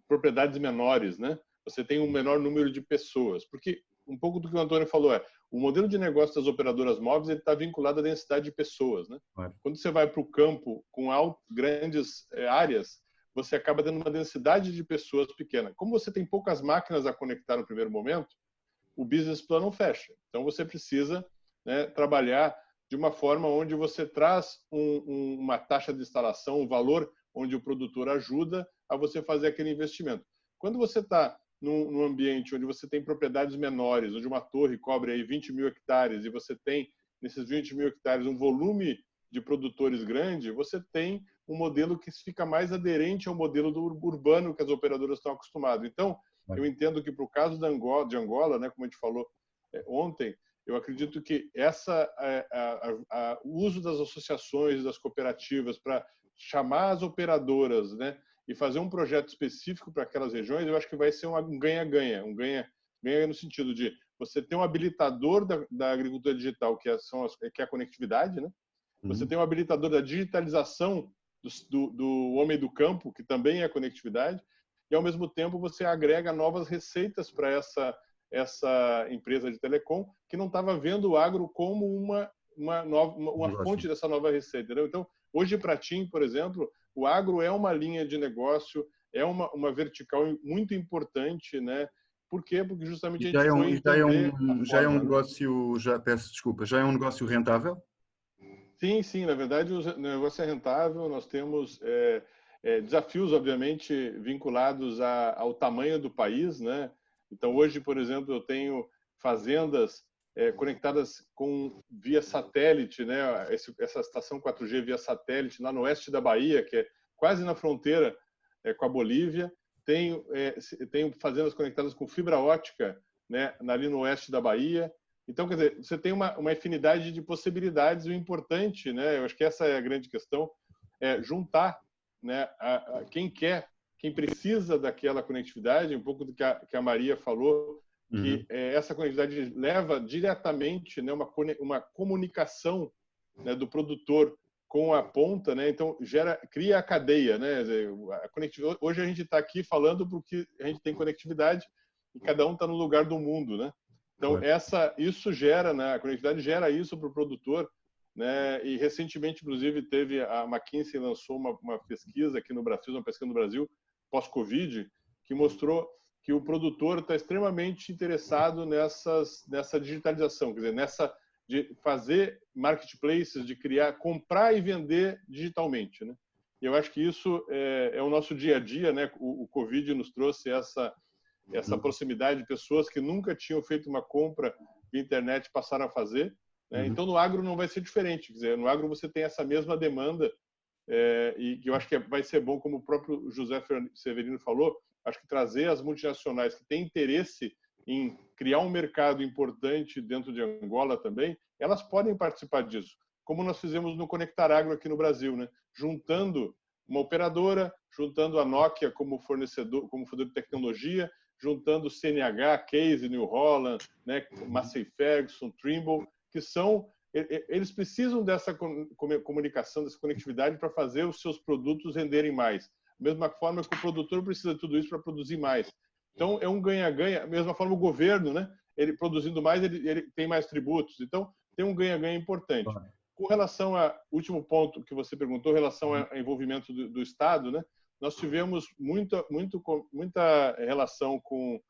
propriedades menores, né, você tem um menor número de pessoas, porque um pouco do que o Antônio falou o modelo de negócio das operadoras móveis está vinculado à densidade de pessoas, né? Quando você vai para o campo com grandes áreas, você acaba tendo uma densidade de pessoas pequena. Como você tem poucas máquinas a conectar no primeiro momento, o business plan não fecha. Então você precisa, né, trabalhar de uma forma onde você traz uma taxa de instalação, um valor onde o produtor ajuda a você fazer aquele investimento. Quando você está num ambiente onde você tem propriedades menores, onde uma torre cobre aí 20 mil hectares e você tem, nesses 20 mil hectares, um volume de produtores grande, você tem um modelo que fica mais aderente ao modelo do urbano que as operadoras estão acostumadas. Então, eu entendo que para o caso de Angola, né, como a gente falou ontem, eu acredito que o uso das associações, das cooperativas para chamar as operadoras, né, e fazer um projeto específico para aquelas regiões, eu acho que vai ser um ganha-ganha. Um ganha-ganha no sentido de você ter um habilitador da agricultura digital, que é a conectividade, né? Você tem um habilitador da digitalização do homem do campo, que também é a conectividade, e ao mesmo tempo você agrega novas receitas para essa empresa de telecom que não estava vendo o agro como uma fonte dessa nova receita. Entendeu? Então, hoje para a TIM, por exemplo, o agro é uma linha de negócio, é uma vertical muito importante, né? Por quê? Porque justamente a gente foi entender já é um negócio, peço desculpa, já é um negócio rentável? Sim, na verdade o negócio é rentável, nós temos desafios, obviamente, vinculados ao tamanho do país, né? Então, hoje, por exemplo, eu tenho fazendas conectadas via satélite, né? Essa estação 4G via satélite lá no oeste da Bahia, que é quase na fronteira com a Bolívia. Tenho fazendas conectadas com fibra ótica, né? Ali no oeste da Bahia. Então, quer dizer, você tem uma infinidade de possibilidades. O importante, né? Eu acho que essa é a grande questão, é juntar, né? Quem precisa daquela conectividade, um pouco do que a Maria falou, que essa conectividade leva diretamente, né, uma comunicação, né, do produtor com a ponta, né? Então cria a cadeia, né? Hoje a gente está aqui falando porque a gente tem conectividade e cada um está no lugar do mundo, né? Então isso gera, né? A conectividade gera isso para o produtor, né? E recentemente, inclusive, a McKinsey lançou uma pesquisa aqui no Brasil, uma pesquisa no Brasil pós-Covid, que mostrou que o produtor está extremamente interessado nessa digitalização, quer dizer, de fazer marketplaces, de comprar e vender digitalmente, né? E eu acho que isso é o nosso dia a dia, né? O Covid nos trouxe essa proximidade de pessoas que nunca tinham feito uma compra via internet passaram a fazer, né? Então, no agro não vai ser diferente. Quer dizer, no agro você tem essa mesma demanda e que eu acho que vai ser bom, como o próprio José Severino falou, acho que trazer as multinacionais que têm interesse em criar um mercado importante dentro de Angola também, elas podem participar disso, como nós fizemos no Conectar Agro aqui no Brasil, né? Juntando uma operadora, juntando a Nokia como fornecedor de tecnologia, juntando CNH, Case, New Holland, né? Massey Ferguson, Trimble, que são eles precisam dessa comunicação, dessa conectividade para fazer os seus produtos renderem mais. Da mesma forma que o produtor precisa de tudo isso para produzir mais. Então, é um ganha-ganha. Da mesma forma, o governo, né? Ele produzindo mais, ele tem mais tributos. Então, tem um ganha-ganha importante. Com relação ao último ponto que você perguntou, em relação ao envolvimento do Estado, né? Nós tivemos muita relação com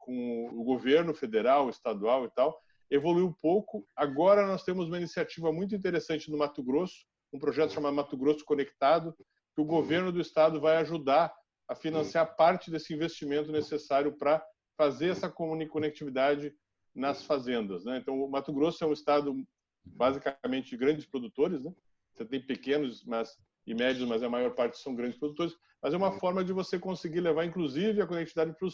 o governo federal, estadual e tal. Evoluiu pouco. Agora nós temos uma iniciativa muito interessante no Mato Grosso, um projeto chamado Mato Grosso Conectado, que o governo do estado vai ajudar a financiar parte desse investimento necessário para fazer essa conectividade nas fazendas, né? Então, o Mato Grosso é um estado basicamente de grandes produtores, né? Você tem pequenos e médios, mas a maior parte são grandes produtores. Mas é uma forma de você conseguir levar, inclusive, a conectividade para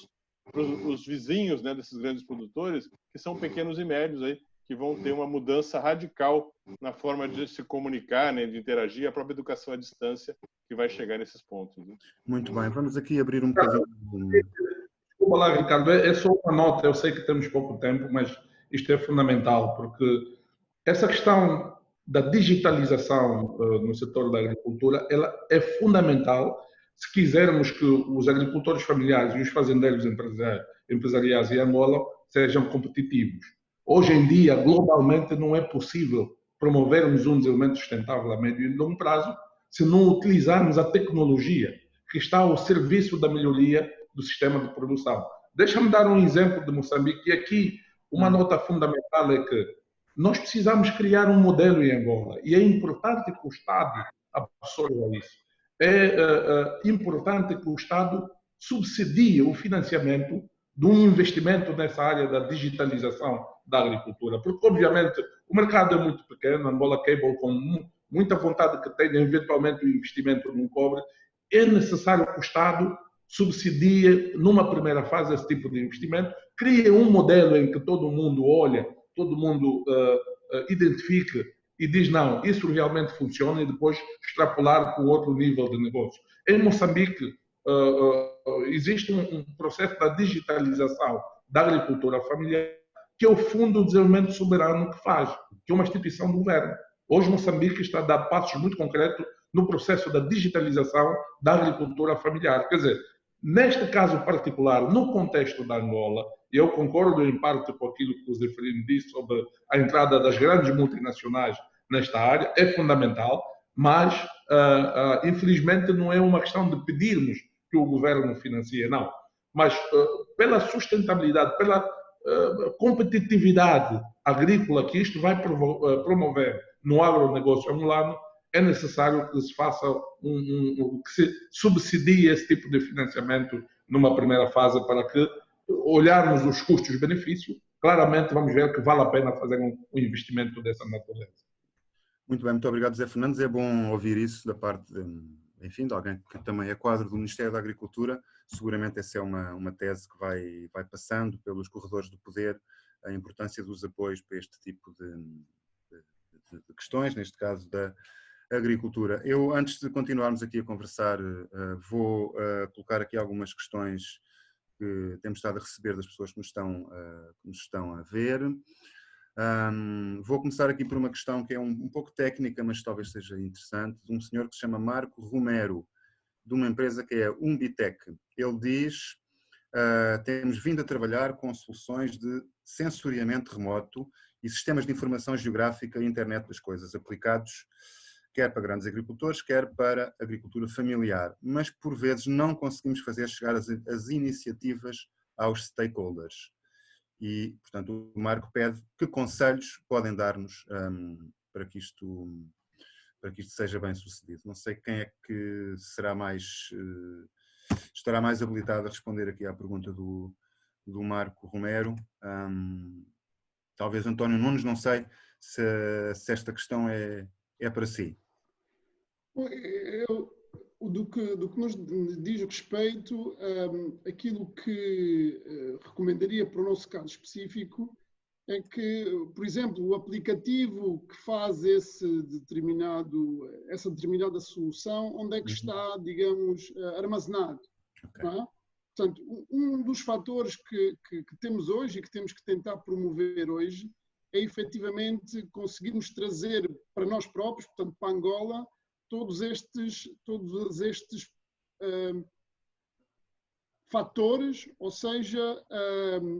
os vizinhos, né, desses grandes produtores, que são pequenos e médios aí, que vão ter uma mudança radical na forma de se comunicar, né, de interagir, a própria educação à distância, que vai chegar nesses pontos. Né? Muito bem, vamos aqui abrir um bocadinho. Desculpa lá, Ricardo, é só uma nota, eu sei que temos pouco tempo, mas isto é fundamental, porque essa questão da digitalização no setor da agricultura, ela é fundamental se quisermos que os agricultores familiares e os fazendeiros empresariais em Angola sejam competitivos. Hoje em dia, globalmente, não é possível promovermos um desenvolvimento sustentável a médio e longo prazo se não utilizarmos a tecnologia que está ao serviço da melhoria do sistema de produção. Deixa-me dar um exemplo de Moçambique, e aqui uma nota fundamental é que nós precisamos criar um modelo em Angola, e é importante que o Estado absorva isso. É importante que o Estado subsidie o financiamento de um investimento nessa área da digitalização da agricultura, porque obviamente o mercado é muito pequeno, Angola Cable com muita vontade que tenha eventualmente o investimento num cobre, é necessário que o Estado subsidie numa primeira fase esse tipo de investimento, crie um modelo em que todo mundo olha, todo mundo identifique e diz não, isso realmente funciona, e depois extrapolar para o outro nível de negócio. Em Moçambique existe um processo da digitalização da agricultura familiar, que é o Fundo de Desenvolvimento Soberano que faz, que é uma instituição do governo. Hoje Moçambique está a dar passos muito concretos no processo da digitalização da agricultura familiar. Quer dizer, neste caso particular, no contexto da Angola, eu concordo em parte com aquilo que o Zé Ferino disse sobre a entrada das grandes multinacionais nesta área, é fundamental, mas infelizmente não é uma questão de pedirmos que o governo financie, não. Mas pela sustentabilidade, pela competitividade agrícola que isto vai promover no agronegócio angolano, é necessário que se faça que se subsidie esse tipo de financiamento numa primeira fase, para que olharmos os custos-benefícios, claramente vamos ver que vale a pena fazer um investimento dessa natureza. Muito bem, muito obrigado, José Fernandes. É bom ouvir isso da parte de alguém que também é quadro do Ministério da Agricultura. Seguramente essa é uma tese que vai passando pelos corredores do poder, a importância dos apoios para este tipo de questões, neste caso da agricultura. Eu, antes de continuarmos aqui a conversar, vou colocar aqui algumas questões que temos estado a receber das pessoas que nos estão a ver. Vou começar aqui por uma questão que é um pouco técnica, mas talvez seja interessante, de um senhor que se chama Marco Romero, de uma empresa que é Umbitec. Ele diz: temos vindo a trabalhar com soluções de sensoriamento remoto e sistemas de informação geográfica e internet das coisas, aplicados quer para grandes agricultores, quer para agricultura familiar, mas por vezes não conseguimos fazer chegar as iniciativas aos stakeholders. E, portanto, o Marco pede que conselhos podem dar-nos para que isto para que isto seja bem sucedido. Não sei quem é que estará mais habilitado a responder aqui à pergunta do Marco Romero. Talvez António Nunes, não sei se esta questão é para si. Do que nos diz respeito, aquilo que recomendaria para o nosso caso específico é que, por exemplo, o aplicativo que faz essa determinada solução, onde é que está, digamos, armazenado. Okay. Não é? Portanto, um dos fatores que temos hoje e que temos que tentar promover hoje é efetivamente conseguirmos trazer para nós próprios, portanto, para Angola, todos estes fatores, ou seja,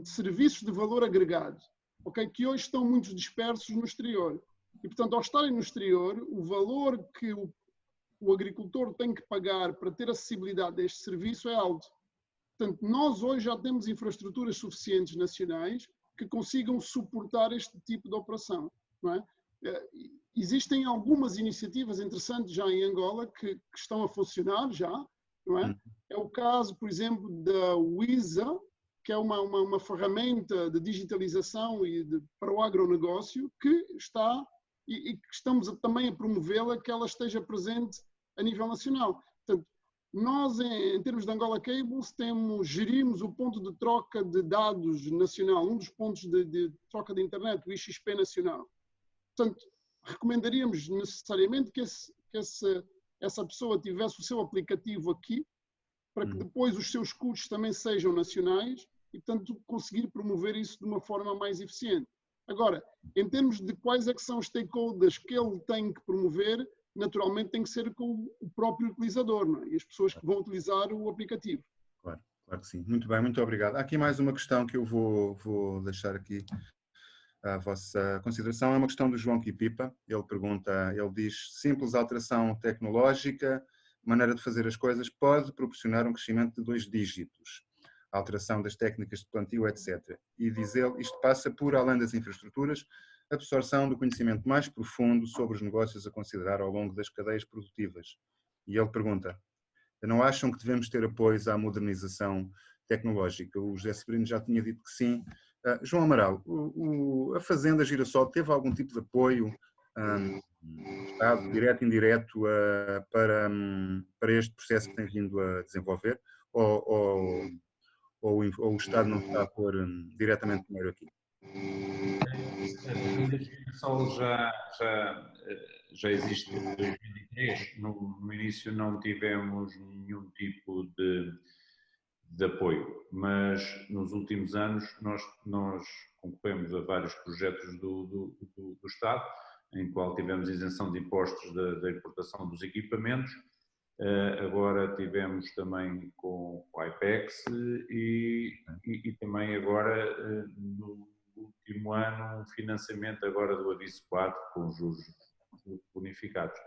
serviços de valor agregado, okay, que hoje estão muito dispersos no exterior. E, portanto, ao estarem no exterior, o valor que o agricultor tem que pagar para ter acessibilidade a este serviço é alto. Portanto, nós hoje já temos infraestruturas suficientes nacionais que consigam suportar este tipo de operação, não é? Existem algumas iniciativas interessantes já em Angola que estão a funcionar já, não é? É o caso, por exemplo, da Wiza, que é uma ferramenta de digitalização para o agronegócio que está e que estamos também a promovê-la, que ela esteja presente a nível nacional. Portanto, nós, em termos de Angola Cables, gerimos o ponto de troca de dados nacional, um dos pontos de troca de internet, o IXP nacional. Portanto, recomendaríamos necessariamente que essa pessoa tivesse o seu aplicativo aqui, para que depois os seus custos também sejam nacionais e, portanto, conseguir promover isso de uma forma mais eficiente. Agora, em termos de quais é que são os stakeholders que ele tem que promover, naturalmente tem que ser com o próprio utilizador, não é? E as pessoas que vão utilizar o aplicativo. Claro, claro que sim. Muito bem, muito obrigado. Há aqui mais uma questão que eu vou deixar aqui à vossa consideração. É uma questão do João Quipipa. Ele diz: simples alteração tecnológica, maneira de fazer as coisas, pode proporcionar um crescimento de 2 dígitos. A alteração das técnicas de plantio, etc. E diz ele, isto passa por, além das infraestruturas, absorção do conhecimento mais profundo sobre os negócios a considerar ao longo das cadeias produtivas. E ele pergunta: não acham que devemos ter apoios à modernização tecnológica? O José Severino já tinha dito que sim. João Amaral, a Fazenda Girassol teve algum tipo de apoio, Estado, direto e indireto, para este processo que tem vindo a desenvolver? Ou o Estado não está a pôr diretamente dinheiro aqui? A Fazenda Girassol já existe desde 2003. No início não tivemos nenhum tipo de apoio, mas nos últimos anos nós concorremos a vários projetos do Estado, em qual tivemos isenção de impostos da importação dos equipamentos. Agora tivemos também com o IPEX e também agora no último ano um financiamento agora do Aviso 4 com juros bonificados.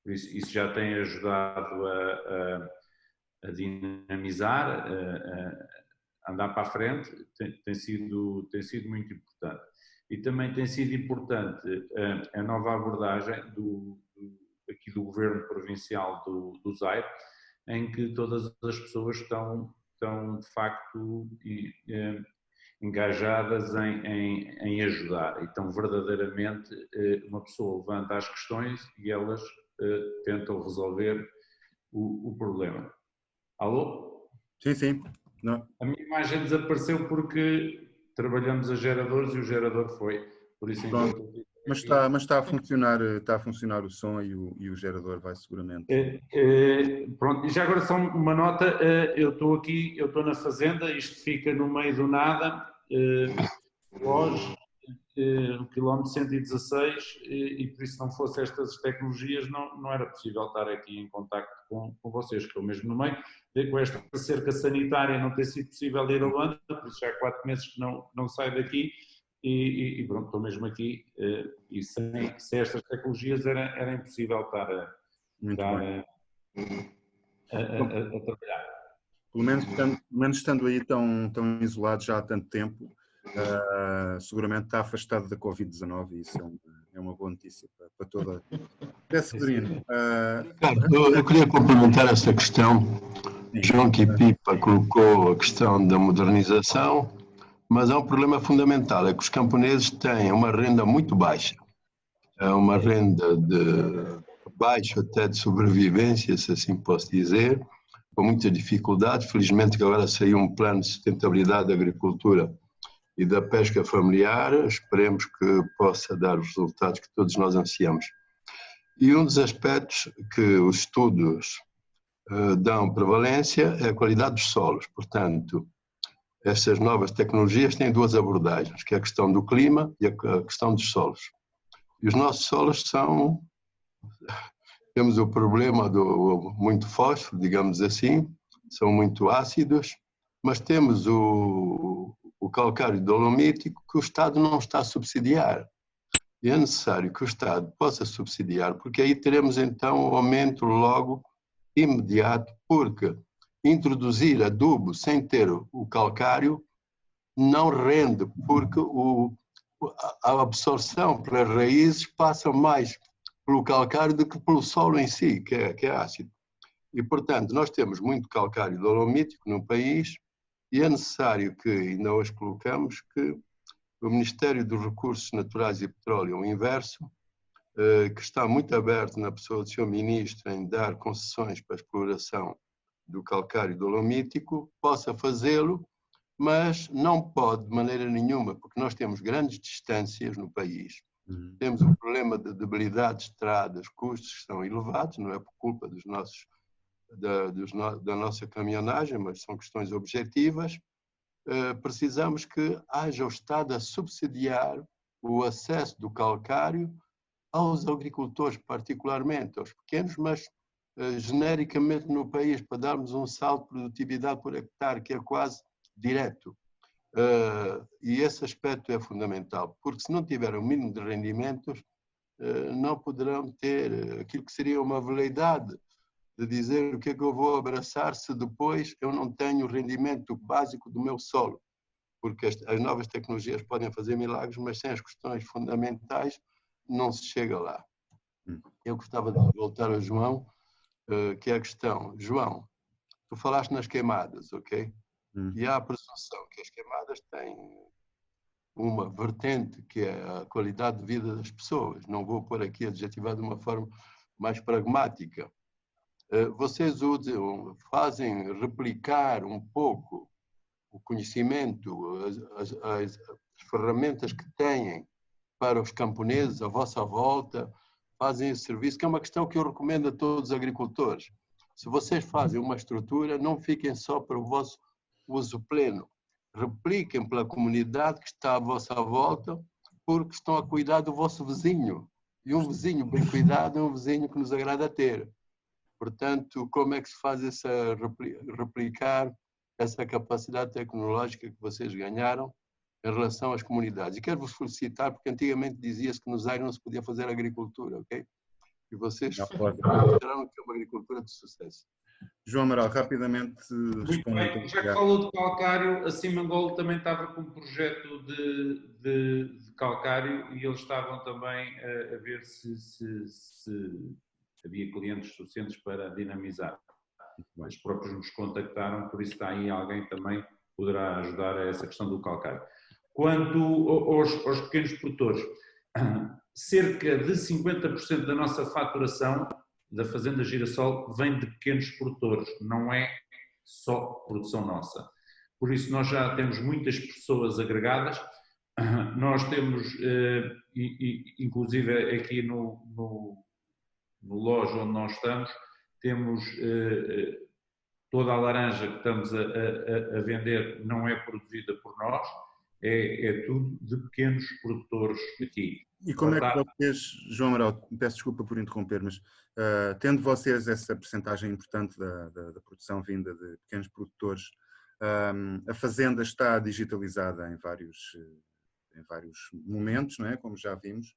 Por isso já tem ajudado a dinamizar, a andar para a frente, tem sido muito importante. E também tem sido importante a nova abordagem aqui do Governo Provincial do Zaire, em que todas as pessoas estão de facto engajadas em ajudar. Então, verdadeiramente, uma pessoa levanta as questões e elas tentam resolver o problema. Alô? Sim, sim. Não. A minha imagem desapareceu porque trabalhamos a geradores e o gerador foi. Por isso, mas está a funcionar o som e o gerador vai seguramente. Pronto, e já agora só uma nota, eu estou na fazenda, isto fica no meio do nada, hoje, no quilómetro 116, e por isso não fosse estas tecnologias não era possível estar aqui em contacto com vocês, que estou mesmo no meio, com esta cerca sanitária não ter sido possível ir a Luanda, por isso já há 4 meses que não saio daqui, e pronto, estou mesmo aqui, e sem estas tecnologias era impossível estar a trabalhar. Pelo menos estando aí tão isolados já há tanto tempo, seguramente está afastado da Covid-19 e isso é uma boa notícia para toda. Severino. Eu queria complementar essa questão. João Quipipa colocou a questão da modernização, mas há um problema fundamental, é que os camponeses têm uma renda muito baixa. É uma renda de baixo até de sobrevivência, se assim posso dizer, com muitas dificuldades. Felizmente que agora saiu um plano de sustentabilidade da agricultura e da pesca familiar, esperemos que possa dar os resultados que todos nós ansiamos. E um dos aspectos que os estudos dão prevalência é a qualidade dos solos. Portanto, estas novas tecnologias têm duas abordagens, que é a questão do clima e a questão dos solos. E os nossos solos temos o problema do muito fósforo, digamos assim, são muito ácidos, mas temos o calcário dolomítico que o Estado não está a subsidiar. E é necessário que o Estado possa subsidiar, porque aí teremos então um aumento logo imediato, porque introduzir adubo sem ter o calcário não rende, porque a absorção pelas raízes passa mais pelo calcário do que pelo solo em si, que é ácido. E, portanto, nós temos muito calcário dolomítico no país e é necessário que, ainda hoje colocamos, que o Ministério dos Recursos Naturais e Petróleo, o inverso, que está muito aberto na pessoa do Sr. Ministro em dar concessões para a exploração do calcário dolomítico, possa fazê-lo, mas não pode de maneira nenhuma, porque nós temos grandes distâncias no país. Temos um problema de debilidade de estradas, custos que são elevados, não é por culpa da nossa caminhonagem, mas são questões objetivas. Precisamos que haja o Estado a subsidiar o acesso do calcário aos agricultores, particularmente aos pequenos, mas genericamente no país, para darmos um salto de produtividade por hectare que é quase direto. E esse aspecto é fundamental, porque se não tiver o mínimo de rendimentos, não poderão ter aquilo que seria uma veleidade de dizer o que é que eu vou abraçar se depois eu não tenho o rendimento básico do meu solo, porque as novas tecnologias podem fazer milagres, mas sem as questões fundamentais não se chega lá. Eu gostava de voltar ao João, que é a questão. João, tu falaste nas queimadas, ok? E há a presunção que as queimadas têm uma vertente que é a qualidade de vida das pessoas. Não vou pôr aqui adjetivar de uma forma mais pragmática. Vocês fazem replicar um pouco o conhecimento, as ferramentas que têm para os camponeses à vossa volta, fazem esse serviço, que é uma questão que eu recomendo a todos os agricultores. Se vocês fazem uma estrutura, não fiquem só para o vosso uso pleno. Repliquem pela comunidade que está à vossa volta, porque estão a cuidar do vosso vizinho. E um vizinho bem cuidado é um vizinho que nos agrada ter. Portanto, como é que se faz replicar essa capacidade tecnológica que vocês ganharam em relação às comunidades? E quero-vos felicitar, porque antigamente dizia-se que no Zaire não se podia fazer agricultura, ok? E vocês mostraram que é uma agricultura de sucesso. João Amaral, rapidamente responde. Já que falou de calcário, a Simangol também estava com um projeto de calcário e eles estavam também a ver se havia clientes suficientes para dinamizar. Eles próprios nos contactaram, por isso está aí alguém também que poderá ajudar a essa questão do calcário. Quanto aos pequenos produtores, cerca de 50% da nossa faturação da Fazenda Girassol vem de pequenos produtores, não é só produção nossa. Por isso nós já temos muitas pessoas agregadas, nós temos, inclusive aqui no loja onde nós estamos, temos toda a laranja que estamos a vender não é produzida por nós, é tudo de pequenos produtores aqui. E como é que vocês, João Amaral, peço desculpa por interromper, mas tendo vocês essa percentagem importante da produção vinda de pequenos produtores, a fazenda está digitalizada em vários momentos, não é? Como já vimos,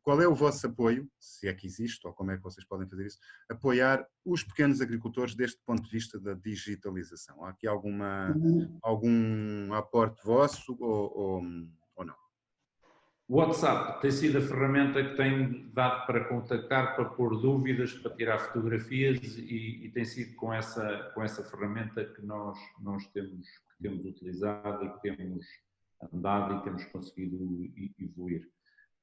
qual é o vosso apoio, se é que existe, ou como é que vocês podem fazer isso, apoiar os pequenos agricultores desde o ponto de vista da digitalização? Há aqui algum aporte vosso ou não? O WhatsApp tem sido a ferramenta que tem dado para contactar, para pôr dúvidas, para tirar fotografias e tem sido com essa ferramenta que nós temos utilizado e que temos andado e temos conseguido evoluir.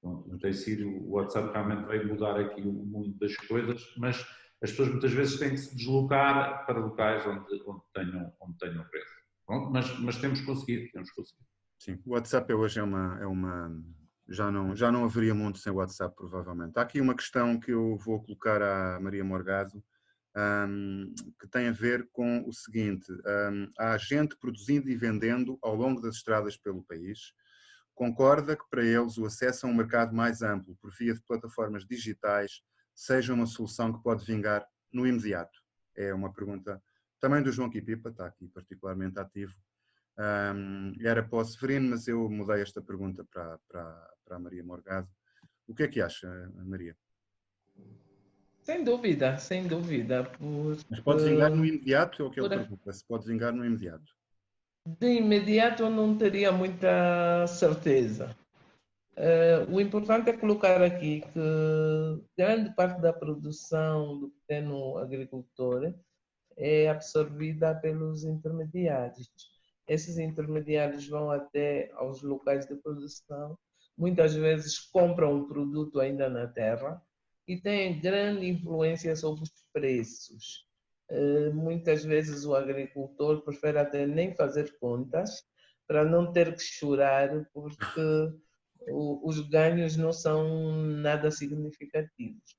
Então, tem sido, o WhatsApp realmente veio mudar aqui o mundo das coisas, mas as pessoas muitas vezes têm que se deslocar para locais onde tenham rede. Pronto, mas temos conseguido. Sim, o WhatsApp hoje já não haveria mundo sem o WhatsApp, provavelmente. Há aqui uma questão que eu vou colocar à Maria Morgado, que tem a ver com o seguinte: há gente produzindo e vendendo ao longo das estradas pelo país. Concorda que para eles o acesso a um mercado mais amplo por via de plataformas digitais seja uma solução que pode vingar no imediato? É uma pergunta também do João Quipipa, está aqui particularmente ativo. Era para o Severino, mas eu mudei esta pergunta para a Maria Morgado. O que é que acha, Maria? Sem dúvida, sem dúvida. Mas pode vingar no imediato, é o que ele pergunta, se pode vingar no imediato. De imediato eu não teria muita certeza. O importante é colocar aqui que grande parte da produção do pequeno agricultor é absorvida pelos intermediários. Esses intermediários vão até aos locais de produção, muitas vezes compram o produto ainda na terra e têm grande influência sobre os preços. Muitas vezes o agricultor prefere até nem fazer contas para não ter que chorar porque os ganhos não são nada significativos.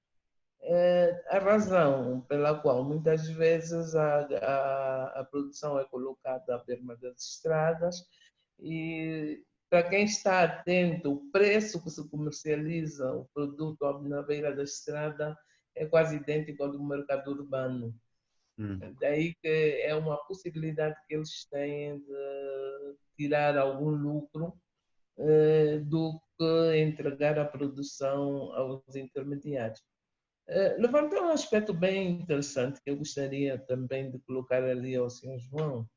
A razão pela qual muitas vezes a produção é colocada à beira das estradas e para quem está atento, o preço que se comercializa o produto na beira da estrada é quase idêntico ao do mercado urbano. Daí que é uma possibilidade que eles têm de tirar algum lucro do que entregar a produção aos intermediários. Levantou um aspecto bem interessante que eu gostaria também de colocar ali ao Sr. João.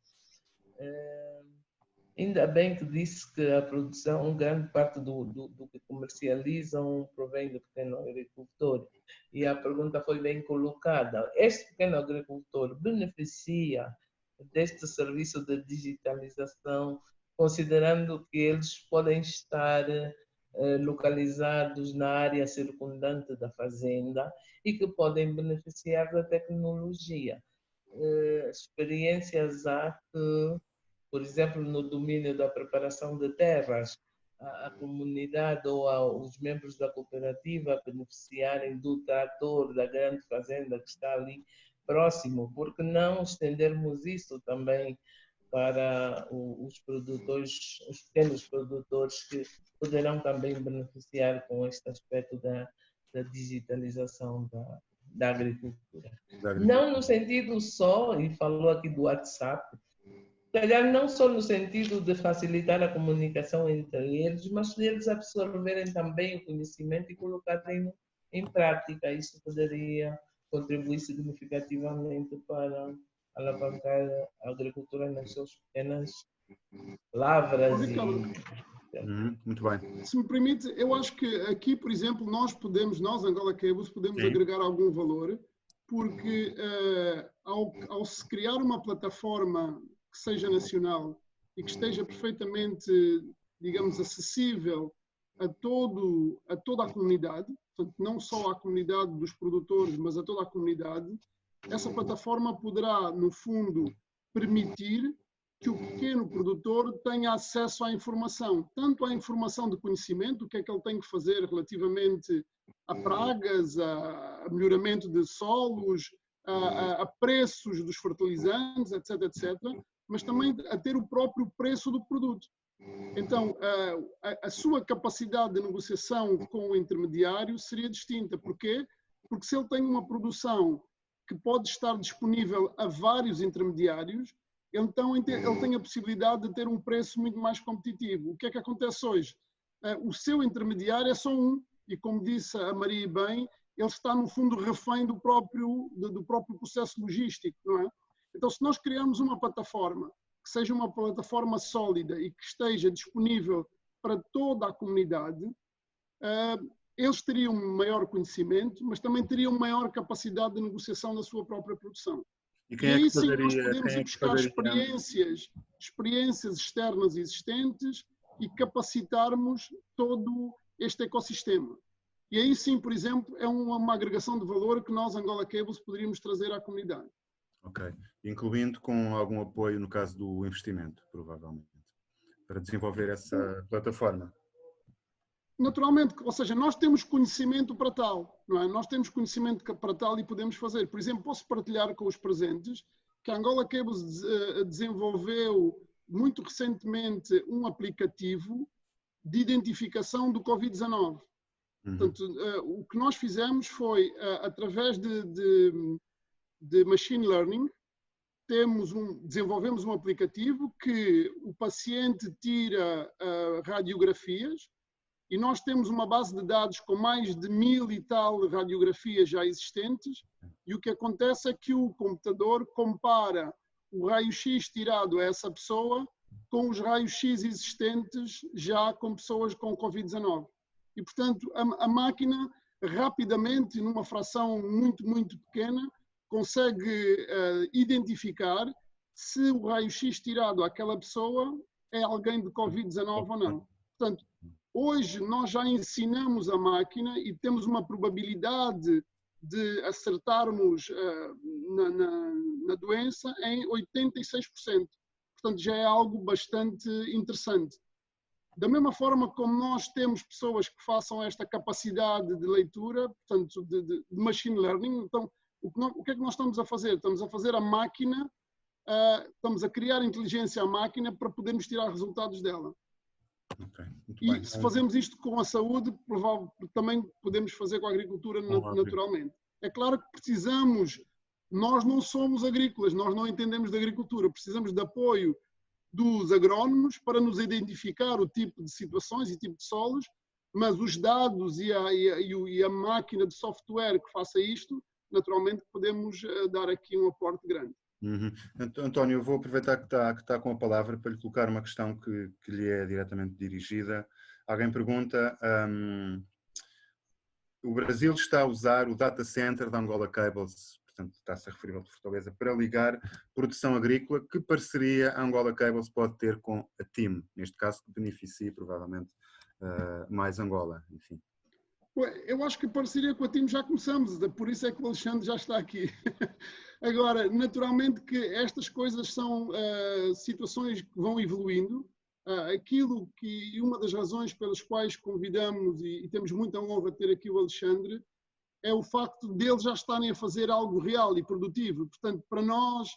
Ainda bem que disse que a produção, grande parte do que comercializam provém do pequeno agricultor. E a pergunta foi bem colocada. Este pequeno agricultor beneficia deste serviço de digitalização, considerando que eles podem estar localizados na área circundante da fazenda e que podem beneficiar da tecnologia. Experiências há que, por exemplo, no domínio da preparação de terras, a comunidade ou os membros da cooperativa beneficiarem do trator da grande fazenda que está ali próximo, porque não estendermos isso também para os produtores, os pequenos produtores que poderão também beneficiar com este aspecto da digitalização da agricultura. Não no sentido só, e falou aqui do WhatsApp, calhar não só no sentido de facilitar a comunicação entre eles, mas de eles absorverem também o conhecimento e colocarem em prática. Isso poderia contribuir significativamente para alavancar a agricultura nas suas pequenas lavras. Muito bem. Se me permite, eu acho que aqui, por exemplo, nós, Angola Cables, podemos agregar algum valor, porque ao se criar uma plataforma que seja nacional e que esteja perfeitamente, digamos, acessível a toda a comunidade, portanto, não só à comunidade dos produtores, mas a toda a comunidade, essa plataforma poderá, no fundo, permitir que o pequeno produtor tenha acesso à informação, tanto à informação de conhecimento, o que é que ele tem que fazer relativamente a pragas, a melhoramento de solos, a preços dos fertilizantes, etc., etc., mas também a ter o próprio preço do produto. Então, a sua capacidade de negociação com o intermediário seria distinta. Porquê? Porque se ele tem uma produção que pode estar disponível a vários intermediários, então ele tem a possibilidade de ter um preço muito mais competitivo. O que é que acontece hoje? O seu intermediário é só um e como disse a Maria bem, ele está no fundo refém do próprio processo logístico, não é? Então, se nós criarmos uma plataforma que seja uma plataforma sólida e que esteja disponível para toda a comunidade, eles teriam maior conhecimento, mas também teriam maior capacidade de negociação da sua própria produção. E aí sim nós podemos ir buscar experiências externas existentes e capacitarmos todo este ecossistema. E aí sim, por exemplo, é uma agregação de valor que nós, Angola Cables, poderíamos trazer à comunidade. Ok. Incluindo com algum apoio no caso do investimento, provavelmente, para desenvolver essa plataforma. Naturalmente, ou seja, nós temos conhecimento para tal, não é? Nós temos conhecimento para tal e podemos fazer. Por exemplo, posso partilhar com os presentes que a Angola Cables desenvolveu muito recentemente um aplicativo de identificação do Covid-19. Portanto, o que nós fizemos foi, através de machine learning, desenvolvemos um aplicativo que o paciente tira radiografias e nós temos uma base de dados com mais de 1000 e tal radiografias já existentes e o que acontece é que o computador compara o raio-x tirado a essa pessoa com os raios-x existentes já com pessoas com Covid-19. E, portanto, a máquina rapidamente, numa fração muito, muito pequena, consegue identificar se o raio-x tirado àquela pessoa é alguém de Covid-19 ou não. Portanto, hoje nós já ensinamos a máquina e temos uma probabilidade de acertarmos na doença em 86%. Portanto, já é algo bastante interessante. Da mesma forma como nós temos pessoas que façam esta capacidade de leitura, portanto, de machine learning, então, o que é que nós estamos a fazer? Estamos a fazer a máquina, estamos a criar inteligência à máquina para podermos tirar resultados dela. Okay, e bem. Se fazemos isto com a saúde, também podemos fazer com a agricultura naturalmente. É claro que precisamos, nós não somos agrícolas, nós não entendemos de agricultura, precisamos de apoio dos agrónomos para nos identificar o tipo de situações e tipo de solos, mas os dados e a máquina de software que faça isto, naturalmente podemos dar aqui um aporte grande. António, eu vou aproveitar que está com a palavra para lhe colocar uma questão que lhe é diretamente dirigida. Alguém pergunta, o Brasil está a usar o data center da Angola Cables, portanto está-se a referir ao de Fortaleza, para ligar produção agrícola. Que parceria a Angola Cables pode ter com a TIM, neste caso que beneficie provavelmente mais Angola, enfim? Eu acho que a parceria com a TIM já começamos, por isso é que o Alexandre já está aqui. Agora, naturalmente que estas coisas são situações que vão evoluindo. E uma das razões pelas quais convidamos e temos muita honra de ter aqui o Alexandre é o facto de eles já estarem a fazer algo real e produtivo. Portanto, para nós,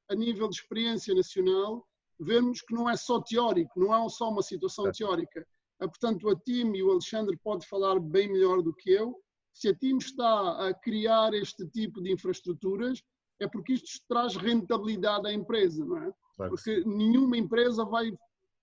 a nível de experiência nacional, vemos que não é só teórico, não é só uma situação teórica. Portanto, a TIM e o Alexandre pode falar bem melhor do que eu. Se a TIM está a criar este tipo de infraestruturas, é porque isto traz rentabilidade à empresa, não é? Claro. Porque nenhuma empresa vai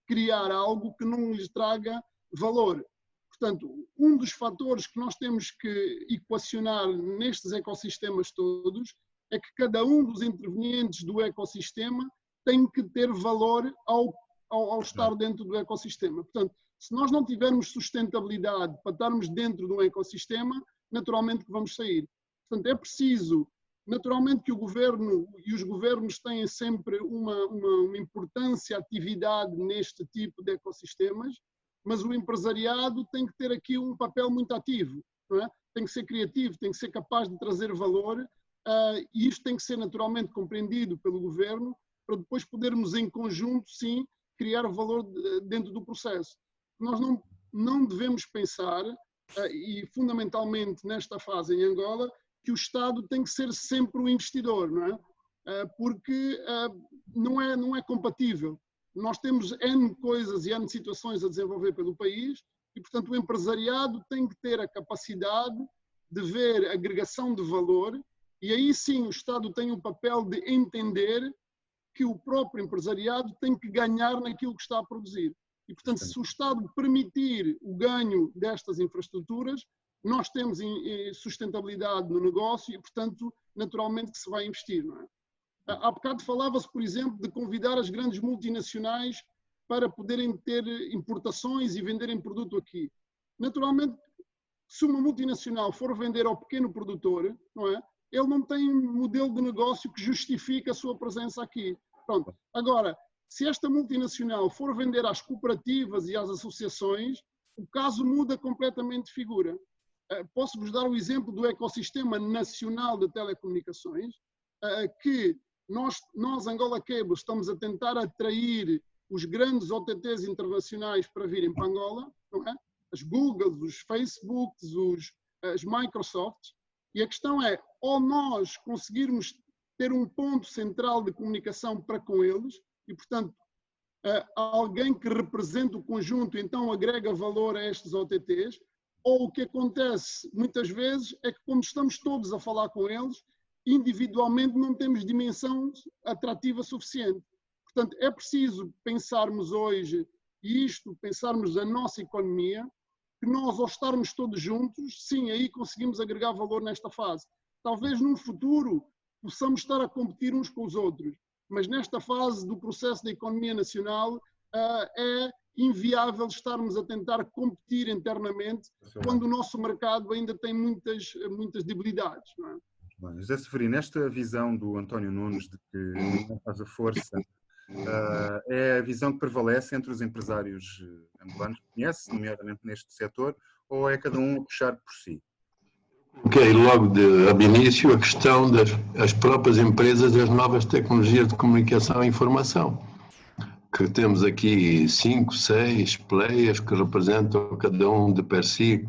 criar algo que não lhes traga valor. Portanto, um dos fatores que nós temos que equacionar nestes ecossistemas todos é que cada um dos intervenientes do ecossistema tem que ter valor ao estar dentro do ecossistema. Portanto, se nós não tivermos sustentabilidade para estarmos dentro de um ecossistema, naturalmente que vamos sair. Portanto, é preciso, naturalmente que o governo e os governos têm sempre uma importância, atividade neste tipo de ecossistemas, mas o empresariado tem que ter aqui um papel muito ativo, não é? Tem que ser criativo, tem que ser capaz de trazer valor e isto tem que ser naturalmente compreendido pelo governo para depois podermos em conjunto, sim, criar valor dentro do processo. Nós não devemos pensar, e fundamentalmente nesta fase em Angola, que o Estado tem que ser sempre o investidor, não é? Porque não é compatível. Nós temos N coisas e N situações a desenvolver pelo país e, portanto, o empresariado tem que ter a capacidade de ver agregação de valor e aí sim o Estado tem o papel de entender que o próprio empresariado tem que ganhar naquilo que está a produzir. E, portanto, se o Estado permitir o ganho destas infraestruturas, nós temos sustentabilidade no negócio e, portanto, naturalmente que se vai investir, não é? Há bocado falava-se, por exemplo, de convidar as grandes multinacionais para poderem ter importações e venderem produto aqui. Naturalmente, se uma multinacional for vender ao pequeno produtor, não é? Ele não tem um modelo de negócio que justifique a sua presença aqui. Pronto. Agora, se esta multinacional for vender às cooperativas e às associações, o caso muda completamente de figura. Posso-vos dar o exemplo do ecossistema nacional de telecomunicações, que nós, Angola Cable, estamos a tentar atrair os grandes OTTs internacionais para virem para Angola, não é? As Googles, os Facebooks, as Microsofts, e a questão é, ou nós conseguirmos ter um ponto central de comunicação para com eles, e portanto, alguém que represente o conjunto, então agrega valor a estes OTTs, ou o que acontece muitas vezes é que, como estamos todos a falar com eles, individualmente não temos dimensão atrativa suficiente. Portanto, é preciso pensarmos hoje isto, pensarmos a nossa economia, que nós, ao estarmos todos juntos, sim, aí conseguimos agregar valor nesta fase. Talvez num futuro possamos estar a competir uns com os outros, mas nesta fase do processo da economia nacional é inviável estarmos a tentar competir internamente quando o nosso mercado ainda tem muitas debilidades, não é? Bem, José Severino, esta visão do António Nunes de que não faz a força é a visão que prevalece entre os empresários angolanos que conhece, nomeadamente neste setor, ou é cada um a puxar por si? Ok, logo de início a questão das próprias empresas das novas tecnologias de comunicação e informação, que temos aqui 5, 6 players que representam cada um de per si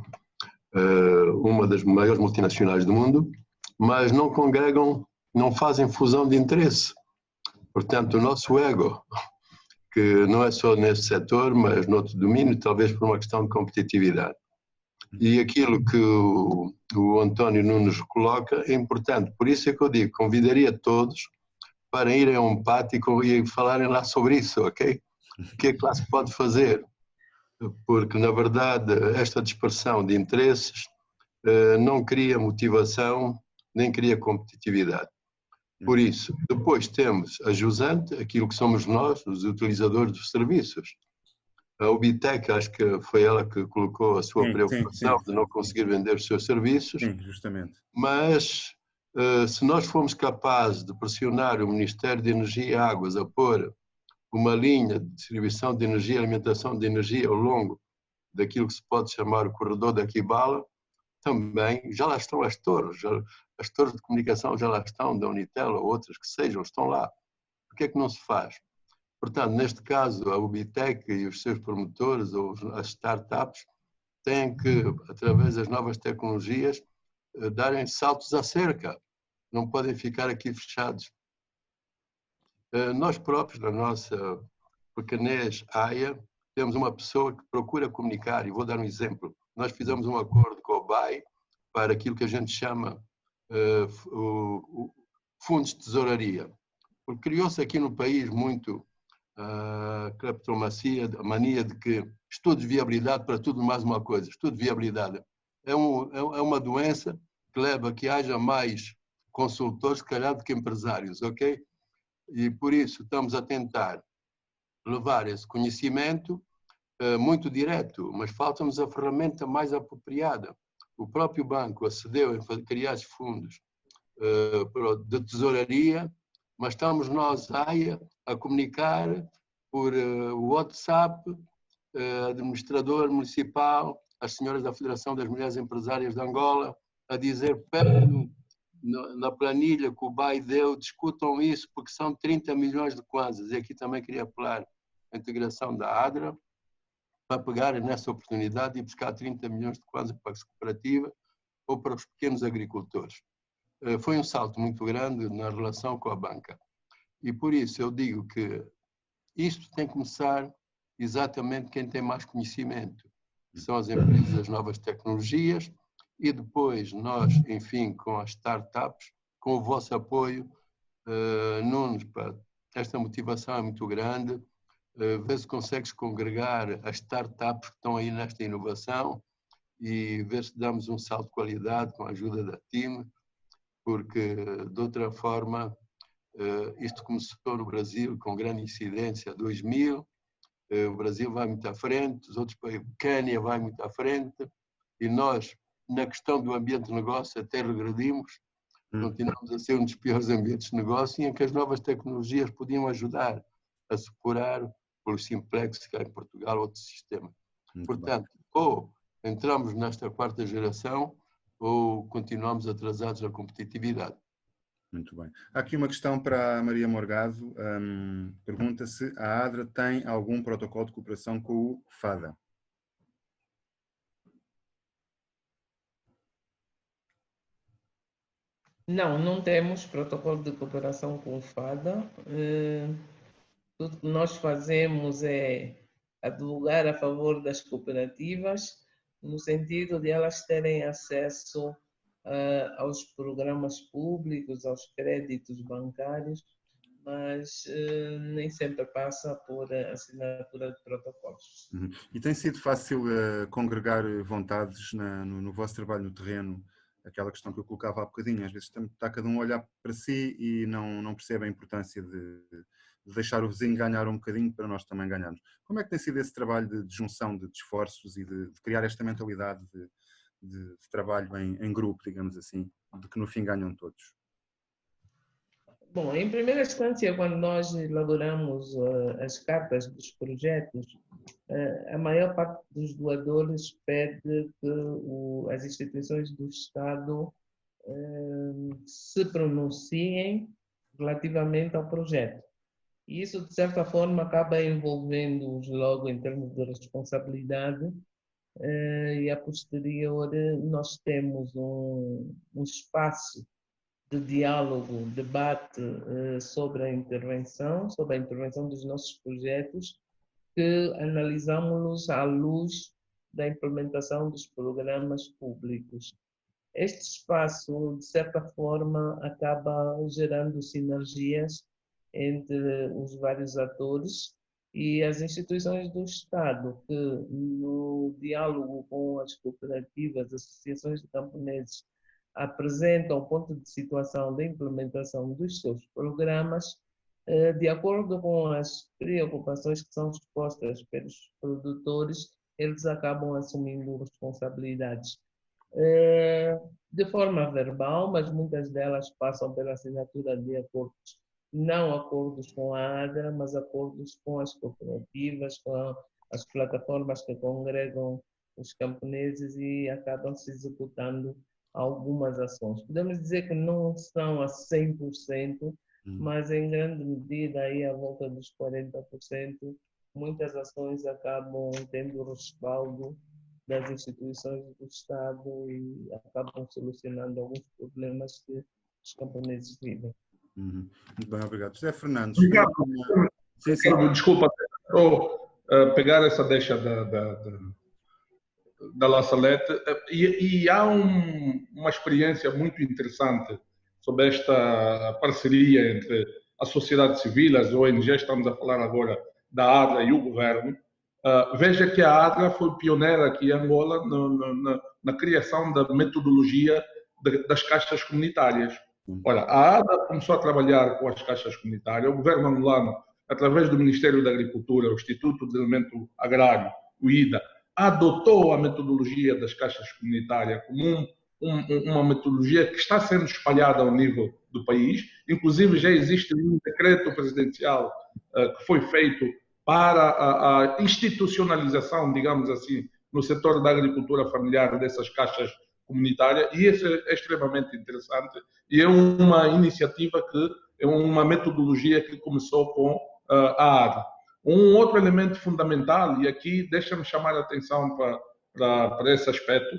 uma das maiores multinacionais do mundo, mas não congregam, não fazem fusão de interesse. Portanto, o nosso ego, que não é só nesse setor, mas noutro domínio, talvez por uma questão de competitividade. E aquilo que o António Nunes coloca é importante. Por isso é que eu digo, convidaria todos para irem a um pátio e falarem lá sobre isso, ok? O que é que lá se pode fazer? Porque, na verdade, esta dispersão de interesses não cria motivação, nem cria competitividade. Por isso, depois temos a jusante, aquilo que somos nós, os utilizadores dos serviços. A Ubitec, acho que foi ela que colocou a sua preocupação de não conseguir vender os seus serviços. Sim, justamente. Mas, se nós formos capazes de pressionar o Ministério de Energia e Águas a pôr uma linha de distribuição de energia e alimentação de energia ao longo daquilo que se pode chamar o corredor da Kibala, também já lá estão as torres de comunicação já lá estão, da Unitel ou outras que sejam, estão lá. Por que é que não se faz? Portanto, neste caso, a Ubitec e os seus promotores ou as startups têm que, através das novas tecnologias, darem saltos à cerca. Não podem ficar aqui fechados. Nós próprios, na nossa pequenez AIA, temos uma pessoa que procura comunicar, e vou dar um exemplo. Nós fizemos um acordo com o BAE para aquilo que a gente chama fundos de tesouraria. Porque criou-se aqui no país muito cleptomacia, a mania de que estudo de viabilidade para tudo mais uma coisa. Estudo de viabilidade é uma doença que leva a que haja mais consultores, se calhar, do que empresários, ok? E por isso estamos a tentar levar esse conhecimento muito direto, mas falta-nos a ferramenta mais apropriada. O próprio banco acedeu a criar fundos de tesouraria, mas estamos nós, AIA, a comunicar por WhatsApp, administrador municipal, as senhoras da Federação das Mulheres Empresárias de Angola, a dizer, na planilha que o BAE deu, discutam isso, porque são 30 milhões de kwanzas. E aqui também queria apelar a integração da ADRA, para pegar nessa oportunidade e buscar 30 milhões de kwanzas para as cooperativas ou para os pequenos agricultores. Foi um salto muito grande na relação com a banca. E por isso eu digo que isto tem que começar exatamente quem tem mais conhecimento, que são as empresas das novas tecnologias, e depois nós, enfim, com as startups, com o vosso apoio, Nunes, esta motivação é muito grande. Vê se consegues congregar as startups que estão aí nesta inovação e ver se damos um salto de qualidade com a ajuda da TIM, porque de outra forma isto começou no Brasil com grande incidência, 2000, o Brasil vai muito à frente, os outros países, Quênia vai muito à frente, e nós, na questão do ambiente de negócio, até regredimos, continuamos a ser um dos piores ambientes de negócio, em que as novas tecnologias podiam ajudar a superar o simplex que há em Portugal, outro sistema. Portanto, ou entramos nesta quarta geração, ou continuamos atrasados na competitividade. Muito bem. Há aqui uma questão para a Maria Morgado. Pergunta se a ADRA tem algum protocolo de cooperação com o FADA. Não, não temos protocolo de cooperação com o FADA. Tudo que nós fazemos é advogar a favor das cooperativas, no sentido de elas terem acesso aos programas públicos, aos créditos bancários, mas nem sempre passa por assinatura de protocolos. E tem sido fácil congregar vontades no vosso trabalho no terreno? Aquela questão que eu colocava há bocadinho, às vezes está cada um a olhar para si e não percebe a importância de deixar o vizinho ganhar um bocadinho para nós também ganharmos. Como é que tem sido esse trabalho de junção de esforços e de criar esta mentalidade de trabalho em grupo, digamos assim, de que no fim ganham todos? Bom, em primeira instância, quando nós elaboramos as cartas dos projetos, a maior parte dos doadores pede que as instituições do Estado se pronunciem relativamente ao projeto. E isso, de certa forma, acaba envolvendo-os logo em termos de responsabilidade, e a posterior nós temos um espaço de diálogo, debate sobre a intervenção dos nossos projetos, que analisamos-los à luz da implementação dos programas públicos. Este espaço, de certa forma, acaba gerando sinergias entre os vários atores e as instituições do Estado, que no diálogo com as cooperativas, associações de camponeses, apresentam o ponto de situação da implementação dos seus programas, de acordo com as preocupações que são expostas pelos produtores, eles acabam assumindo responsabilidades de forma verbal, mas muitas delas passam pela assinatura de acordos, não acordos com a ADRA, mas acordos com as cooperativas, com as plataformas que congregam os camponeses, e acabam se executando algumas ações. Podemos dizer que não são a 100%, mas em grande medida, aí à volta dos 40%, muitas ações acabam tendo respaldo das instituições do Estado e acabam solucionando alguns problemas que os camponeses vivem. Muito bem, obrigado. José Fernandes. Ricardo, desculpa, estou a pegar essa deixa da La Salette, e há uma experiência muito interessante sobre esta parceria entre a sociedade civil, as ONGs, estamos a falar agora da ADRA e o governo. Veja que a ADRA foi pioneira aqui em Angola na criação da metodologia das caixas comunitárias. Olha, a ADRA começou a trabalhar com as caixas comunitárias, o governo angolano, através do Ministério da Agricultura, o Instituto de Desenvolvimento Agrário, o IDA, adotou a metodologia das caixas comunitárias como uma metodologia que está sendo espalhada ao nível do país. Inclusive, já existe um decreto presidencial que foi feito para a institucionalização, digamos assim, no setor da agricultura familiar dessas caixas comunitárias, e isso é extremamente interessante, e é uma iniciativa é uma metodologia que começou com a ADRA. Um outro elemento fundamental, e aqui deixa-me chamar a atenção para esse aspecto,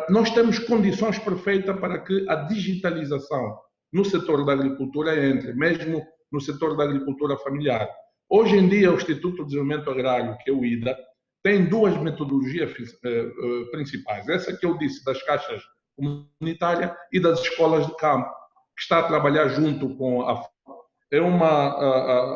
nós temos condições perfeitas para que a digitalização no setor da agricultura entre, mesmo no setor da agricultura familiar. Hoje em dia, o Instituto de Desenvolvimento Agrário, que é o IDA, tem duas metodologias principais. Essa que eu disse, das caixas comunitárias e das escolas de campo, que está a trabalhar junto com a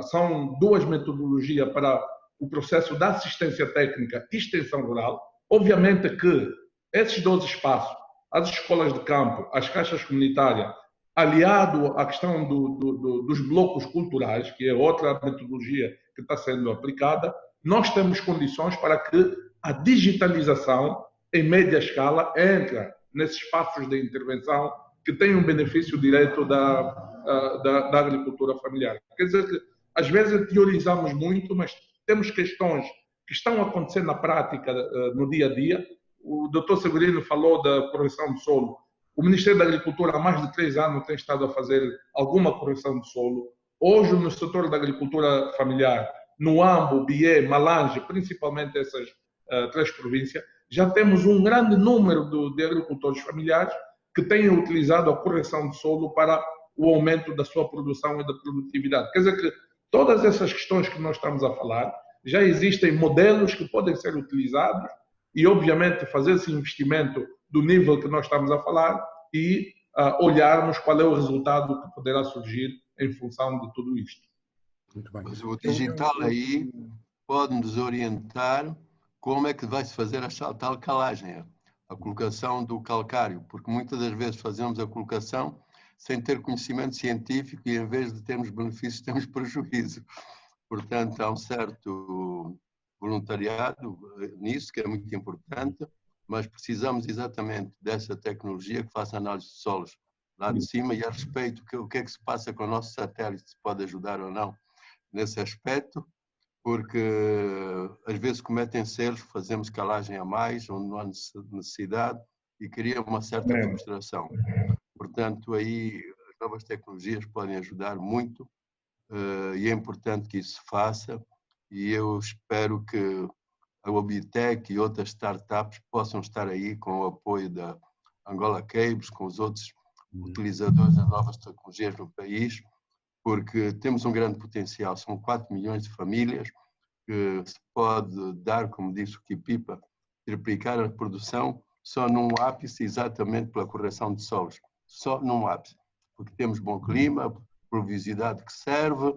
são duas metodologias para o processo da assistência técnica e extensão rural. Obviamente que esses 12 espaços, as escolas de campo, as caixas comunitárias, aliado à questão dos blocos culturais, que é outra metodologia que está sendo aplicada, nós temos condições para que a digitalização em média escala entre nesses espaços de intervenção que têm um benefício direto da agricultura familiar. Quer dizer que às vezes teorizamos muito, mas temos questões que estão a acontecer na prática, no dia a dia. O Dr. Severino falou da correção de solo. O Ministério da Agricultura há mais de 3 anos tem estado a fazer alguma correção de solo. Hoje, no setor da agricultura familiar, no Ambo, Bié, Malange, principalmente essas 3 províncias, já temos um grande número de agricultores familiares que têm utilizado a correção de solo para o aumento da sua produção e da produtividade. Quer dizer que todas essas questões que nós estamos a falar, já existem modelos que podem ser utilizados e, obviamente, fazer esse investimento do nível que nós estamos a falar e olharmos qual é o resultado que poderá surgir em função de tudo isto. Muito bem. Mas o digital aí pode nos orientar como é que vai-se fazer a tal calagem, a colocação do calcário, porque muitas das vezes fazemos a colocação sem ter conhecimento científico e, em vez de termos benefícios, temos prejuízo. Portanto, há um certo voluntariado nisso, que é muito importante, mas precisamos exatamente dessa tecnologia que faça análise de solos lá de cima e a respeito o que é que se passa com o nosso satélite, se pode ajudar ou não nesse aspecto, porque às vezes cometem-se erros, fazemos calagem a mais, onde não há necessidade e cria uma certa frustração. Portanto, aí as novas tecnologias podem ajudar muito e é importante que isso se faça e eu espero que a Obitec e outras startups possam estar aí com o apoio da Angola Cables, com os outros utilizadores das novas tecnologias no país, porque temos um grande potencial, são 4 milhões de famílias que se pode dar, como disse o Kipipa, triplicar a produção só num ápice, exatamente pela correção de solos, só num ápice, porque temos bom clima, pluviosidade que serve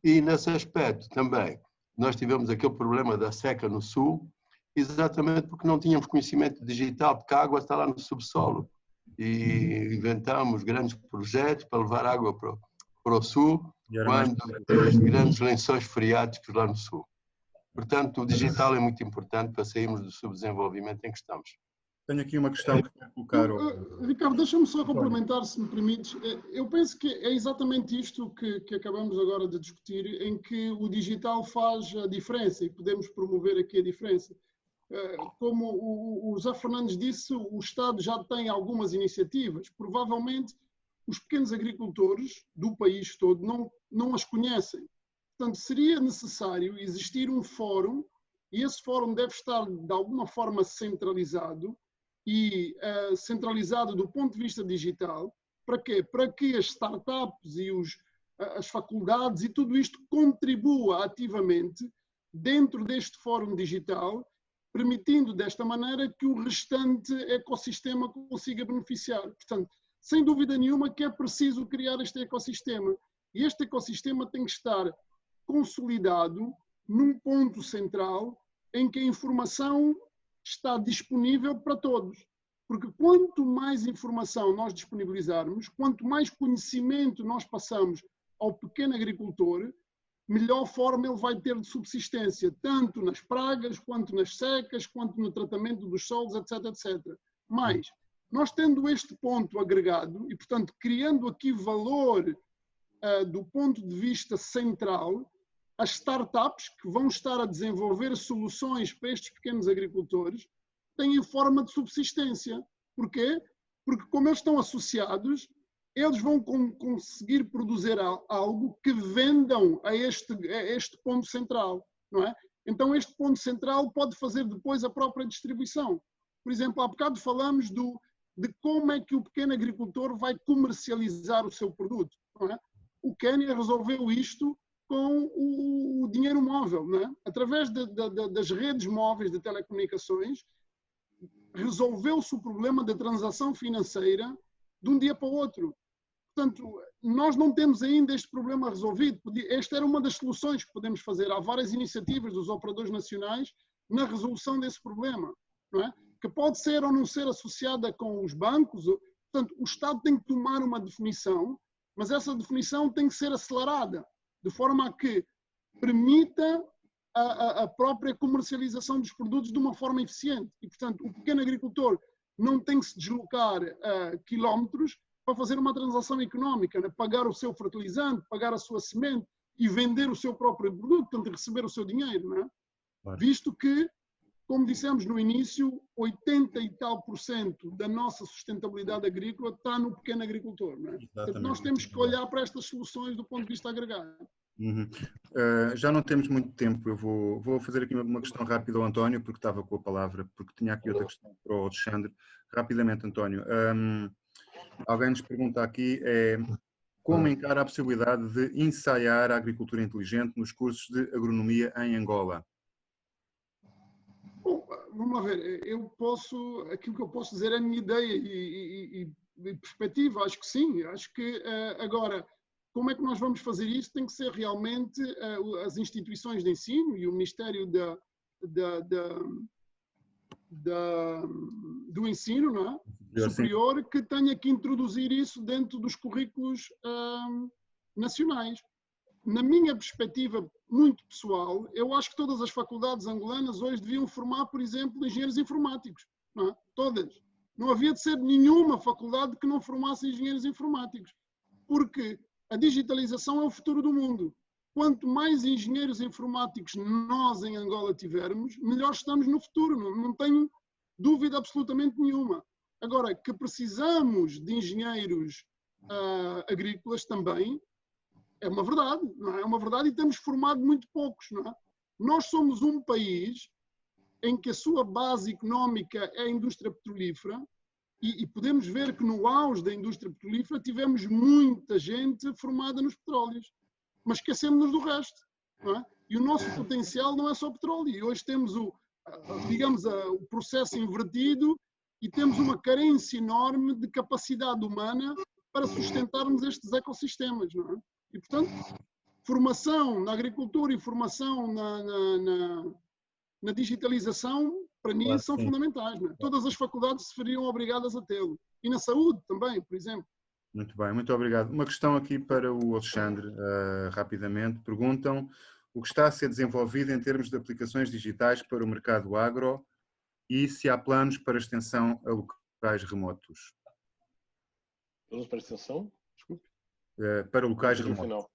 e nesse aspecto também nós tivemos aquele problema da seca no sul, exatamente porque não tínhamos conhecimento digital, porque a água está lá no subsolo e inventamos grandes projetos para levar água para o sul, quando temos grandes lençóis freáticos lá no sul. Portanto, o digital é muito importante para sairmos do subdesenvolvimento em que estamos. Tenho aqui uma questão que quero colocar. Ricardo, deixa-me só complementar, se me permites. Eu penso que é exatamente isto que acabamos agora de discutir, em que o digital faz a diferença e podemos promover aqui a diferença. Como o Zé Fernandes disse, o Estado já tem algumas iniciativas. Provavelmente os pequenos agricultores do país todo não as conhecem. Portanto, seria necessário existir um fórum e esse fórum deve estar de alguma forma centralizado e centralizado do ponto de vista digital. Para quê? Para que as startups e as faculdades e tudo isto contribua ativamente dentro deste fórum digital, permitindo desta maneira que o restante ecossistema consiga beneficiar. Portanto, sem dúvida nenhuma que é preciso criar este ecossistema. E este ecossistema tem que estar consolidado num ponto central em que a informação está disponível para todos. Porque quanto mais informação nós disponibilizarmos, quanto mais conhecimento nós passamos ao pequeno agricultor, melhor forma ele vai ter de subsistência, tanto nas pragas, quanto nas secas, quanto no tratamento dos solos, etc, etc. Mas, nós tendo este ponto agregado e, portanto, criando aqui valor do ponto de vista central, as startups que vão estar a desenvolver soluções para estes pequenos agricultores têm forma de subsistência. Porquê? Porque como eles estão associados, eles vão conseguir produzir algo que vendam a este ponto central, não é? Então este ponto central pode fazer depois a própria distribuição. Por exemplo, há bocado falamos de como é que o pequeno agricultor vai comercializar o seu produto, não é? O Quênia resolveu isto com o dinheiro móvel, não é? Através das redes móveis de telecomunicações, resolveu-se o problema da transação financeira de um dia para o outro. Portanto, nós não temos ainda este problema resolvido. Esta era uma das soluções que podemos fazer. Há várias iniciativas dos operadores nacionais na resolução desse problema, não é? que pode ser ou não ser associada com os bancos. Portanto, o Estado tem que tomar uma definição, mas essa definição tem que ser acelerada, de forma a que permita a própria comercialização dos produtos de uma forma eficiente. E, portanto, o pequeno agricultor não tem que se deslocar quilómetros para fazer uma transação económica, né? Pagar o seu fertilizante, pagar a sua semente e vender o seu próprio produto, portanto, receber o seu dinheiro, né? Claro. Visto que, como dissemos no início, 80 e tal % da nossa sustentabilidade agrícola está no pequeno agricultor, né? Portanto, nós temos que olhar para estas soluções do ponto de vista agregado. Já não temos muito tempo, eu vou fazer aqui uma questão rápida ao António, porque estava com a palavra, porque tinha aqui outra questão para o Alexandre. Rapidamente, António, alguém nos pergunta aqui como encara a possibilidade de ensaiar a agricultura inteligente nos cursos de agronomia em Angola? Bom, vamos lá ver, aquilo que eu posso dizer é a minha ideia e perspectiva, acho que sim, acho que agora, como é que nós vamos fazer isso? Tem que ser realmente as instituições de ensino e o Ministério do Ensino, não é? Superior, que tenha que introduzir isso dentro dos currículos nacionais. Na minha perspectiva muito pessoal, eu acho que todas as faculdades angolanas hoje deviam formar, por exemplo, engenheiros informáticos. Não é? Todas. Não havia de ser nenhuma faculdade que não formasse engenheiros informáticos. Porque a digitalização é o futuro do mundo. Quanto mais engenheiros informáticos nós em Angola tivermos, melhor estamos no futuro. Não tenho dúvida absolutamente nenhuma. Agora, que precisamos de engenheiros agrícolas também, é uma verdade, não é? É uma verdade e temos formado muito poucos, não é? Nós somos um país em que a sua base económica é a indústria petrolífera e podemos ver que no auge da indústria petrolífera tivemos muita gente formada nos petróleos, mas esquecemos-nos do resto, não é? E o nosso potencial não é só petróleo. E hoje temos o processo invertido e temos uma carência enorme de capacidade humana para sustentarmos estes ecossistemas, não é? E, portanto, formação na agricultura e formação na digitalização, para mim, são fundamentais. Não é? Todas as faculdades se seriam obrigadas a tê-lo. E na saúde também, por exemplo. Muito bem, muito obrigado. Uma questão aqui para o Alexandre, rapidamente. Perguntam o que está a ser desenvolvido em termos de aplicações digitais para o mercado agro e se há planos para extensão a locais remotos. Planos para extensão? Desculpe. Para locais remotos.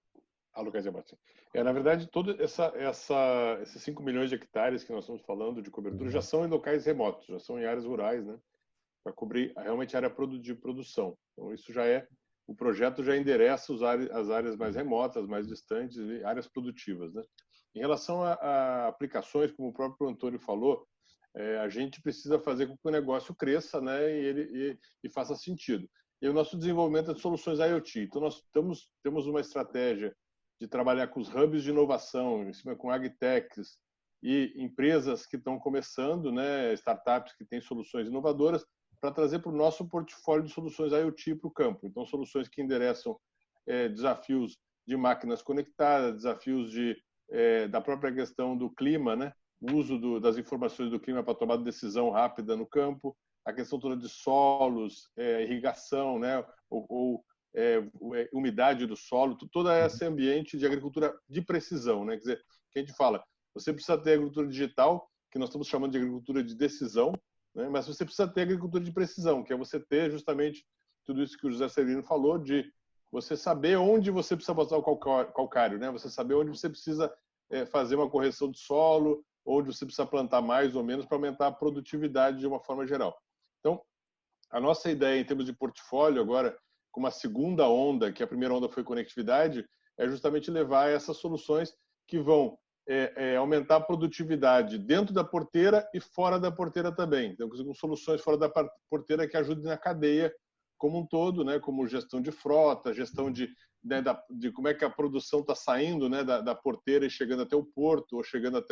Locais remotos. Na verdade, esses 5 milhões de hectares que nós estamos falando de cobertura já são em locais remotos, já são em áreas rurais, né? Para cobrir realmente a área de produção. Então, isso já o projeto já endereça as áreas mais remotas, mais distantes, áreas produtivas, né? Em relação a aplicações, como o próprio Antônio falou, a gente precisa fazer com que o negócio cresça, né? E faça sentido. E o nosso desenvolvimento é de soluções IoT. Então, nós temos uma estratégia de trabalhar com os hubs de inovação, em cima com agtechs e empresas que estão começando, né, startups que têm soluções inovadoras, para trazer para o nosso portfólio de soluções IoT para o campo. Então, soluções que endereçam desafios de máquinas conectadas, desafios da própria questão do clima, né, o uso das informações do clima para tomar decisão rápida no campo, a questão toda de solos, irrigação, né, umidade do solo, todo esse ambiente de agricultura de precisão, né? Quer dizer, que a gente fala, você precisa ter agricultura digital, que nós estamos chamando de agricultura de decisão, né? Mas você precisa ter agricultura de precisão, que é você ter justamente tudo isso que o José Severino falou, de você saber onde você precisa botar o calcário, né? Você saber onde você precisa fazer uma correção de solo, onde você precisa plantar mais ou menos para aumentar a produtividade de uma forma geral. Então, a nossa ideia em termos de portfólio agora, com uma segunda onda, que a primeira onda foi conectividade, é justamente levar essas soluções que vão aumentar a produtividade dentro da porteira e fora da porteira também. Então, com soluções fora da porteira que ajudem na cadeia como um todo, né? Como gestão de frota, gestão de como é que a produção está saindo, né? da porteira e chegando até o porto ou chegando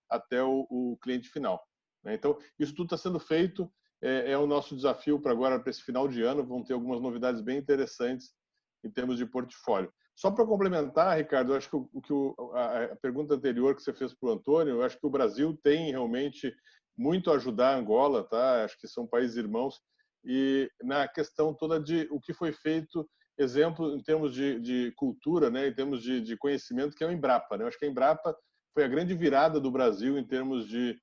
até o cliente final. Né? Então, isso tudo está sendo feito. É o nosso desafio para agora, para esse final de ano. Vão ter algumas novidades bem interessantes em termos de portfólio. Só para complementar, Ricardo, eu acho que a pergunta anterior que você fez para o Antônio, eu acho que o Brasil tem realmente muito a ajudar a Angola, tá? Acho que são países irmãos, e na questão toda de o que foi feito, exemplo em termos de cultura, né? Em termos de conhecimento, que é o Embrapa, né? Eu acho que a Embrapa foi a grande virada do Brasil em termos de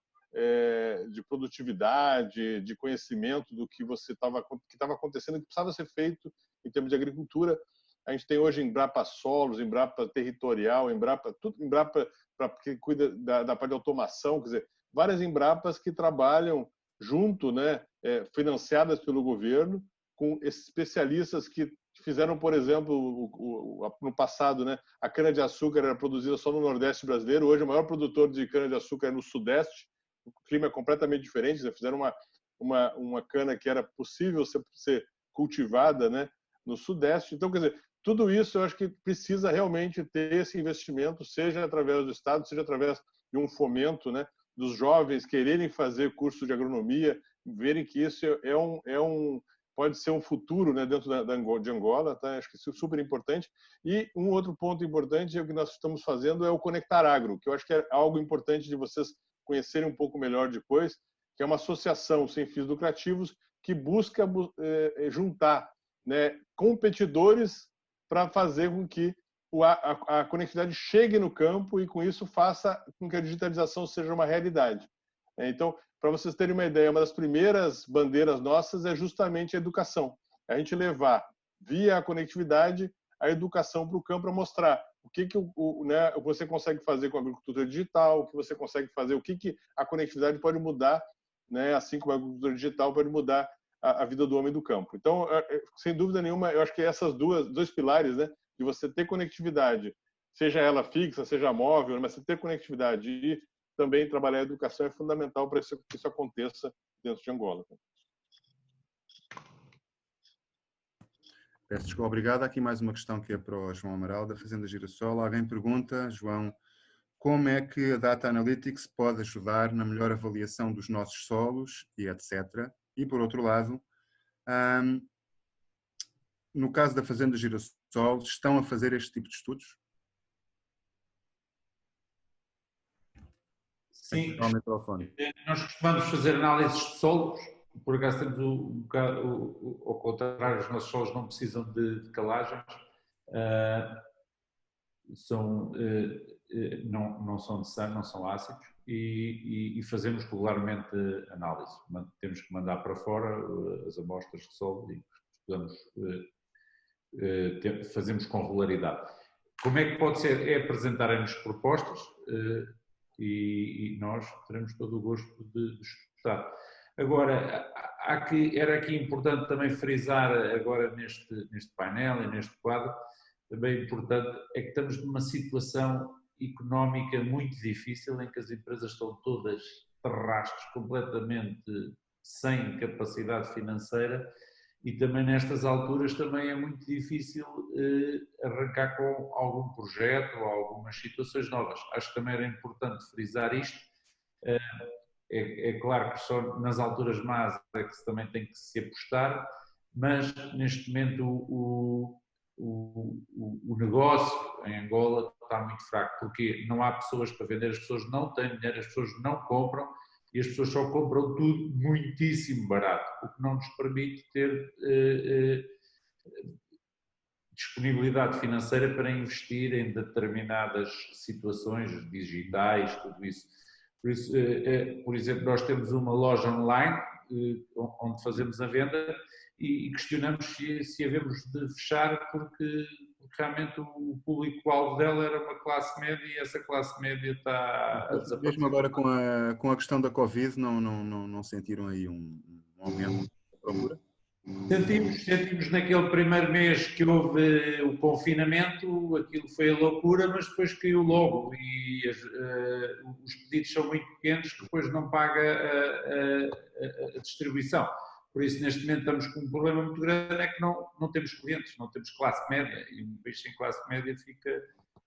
produtividade, de conhecimento do que estava acontecendo, que precisava ser feito em termos de agricultura. A gente tem hoje Embrapa Solos, Embrapa Territorial, Embrapa, tudo Embrapa que cuida da parte de automação, quer dizer, várias Embrapas que trabalham junto, né, financiadas pelo governo, com esses especialistas que fizeram, por exemplo, no passado, né, a cana-de-açúcar era produzida só no Nordeste brasileiro, hoje o maior produtor de cana-de-açúcar é no Sudeste, o clima é completamente diferente, né? Fizeram uma cana que era possível ser cultivada, né, no Sudeste. Então, quer dizer, tudo isso eu acho que precisa realmente ter esse investimento, seja através do Estado, seja através de um fomento, né, dos jovens quererem fazer curso de agronomia, verem que isso pode ser um futuro, né, dentro de Angola, tá? Acho que isso é super importante. E um outro ponto importante é o que nós estamos fazendo é o Conectar Agro, que eu acho que é algo importante de vocês conhecerem um pouco melhor depois, que é uma associação sem fins lucrativos que busca juntar, né, competidores para fazer com que a conectividade chegue no campo e, com isso, faça com que a digitalização seja uma realidade. Então, para vocês terem uma ideia, uma das primeiras bandeiras nossas é justamente a educação. A gente levar, via a conectividade, a educação para o campo para mostrar o que né, você consegue fazer com a agricultura digital, o que você consegue fazer, o que a conectividade pode mudar, né, assim como a agricultura digital pode mudar a vida do homem do campo. Então, sem dúvida nenhuma, eu acho que essas dois pilares, né, de você ter conectividade, seja ela fixa, seja móvel, mas você ter conectividade e também trabalhar a educação é fundamental para que isso aconteça dentro de Angola. Peço desculpa, obrigado. Há aqui mais uma questão que é para o João Amaral, da Fazenda Girassol. Alguém pergunta, João, como é que a Data Analytics pode ajudar na melhor avaliação dos nossos solos e etc. E, por outro lado, no caso da Fazenda Girassol, estão a fazer este tipo de estudos? Sim, nós costumamos fazer análises de solos, por acaso temos ao contrário, os nossos solos não precisam de calagens, não são necessários, não são ácidos, e fazemos regularmente análise. Temos que mandar para fora as amostras de solo e fazemos com regularidade. Como é que pode ser? É apresentarem-nos propostas e nós teremos todo o gosto de estudar. Agora, era aqui importante também frisar agora neste painel e neste quadro, também importante é que estamos numa situação económica muito difícil em que as empresas estão todas terrastres, completamente sem capacidade financeira, e também nestas alturas também é muito difícil arrancar com algum projeto ou algumas situações novas. Acho que também era importante frisar isto. É claro que só nas alturas más é que também tem que se apostar, mas neste momento o negócio em Angola está muito fraco, porque não há pessoas para vender, as pessoas não têm dinheiro, as pessoas não compram e as pessoas só compram tudo muitíssimo barato, o que não nos permite ter disponibilidade financeira para investir em determinadas situações digitais, tudo isso. Por exemplo, nós temos uma loja online onde fazemos a venda e questionamos se havemos de fechar porque realmente o público-alvo dela era uma classe média e essa classe média está a desaparecer. Mesmo agora com a questão da Covid, não sentiram aí um aumento da procura? Sentimos naquele primeiro mês que houve o confinamento, aquilo foi a loucura, mas depois caiu logo e os pedidos são muito pequenos que depois não paga a distribuição. Por isso, neste momento, estamos com um problema muito grande, é que não temos clientes, não temos classe média, e um país sem classe média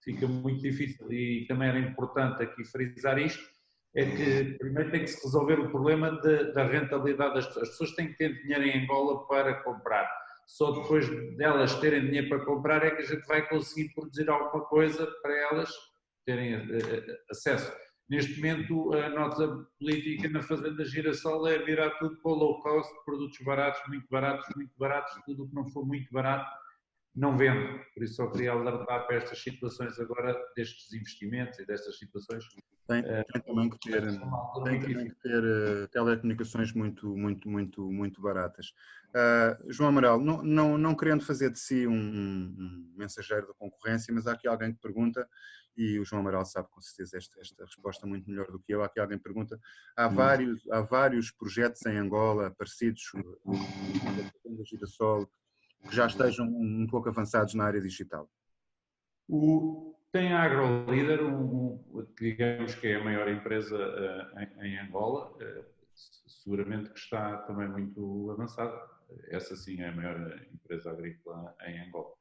fica muito difícil. E também era importante aqui frisar isto, é que primeiro tem que se resolver o problema da rentabilidade das pessoas. As pessoas têm que ter dinheiro em Angola para comprar. Só depois delas terem dinheiro para comprar é que a gente vai conseguir produzir alguma coisa para elas terem acesso. Neste momento, a nossa política na Fazenda Girassol é virar tudo para o low cost, produtos baratos, tudo o que não for muito barato não vende. Por isso só queria alertar para estas situações agora, destes investimentos e destas situações. Tem também que ter telecomunicações muito baratas. João Amaral, não querendo fazer de si um mensageiro da concorrência, mas há aqui alguém que pergunta, e o João Amaral sabe com certeza esta resposta muito melhor do que eu. Há aqui alguém que pergunta, há vários projetos em Angola parecidos com a Girassol que já estejam um pouco avançados na área digital? Tem a AgroLíder, digamos que é a maior empresa em Angola, seguramente que está também muito avançada. Essa sim é a maior empresa agrícola em Angola.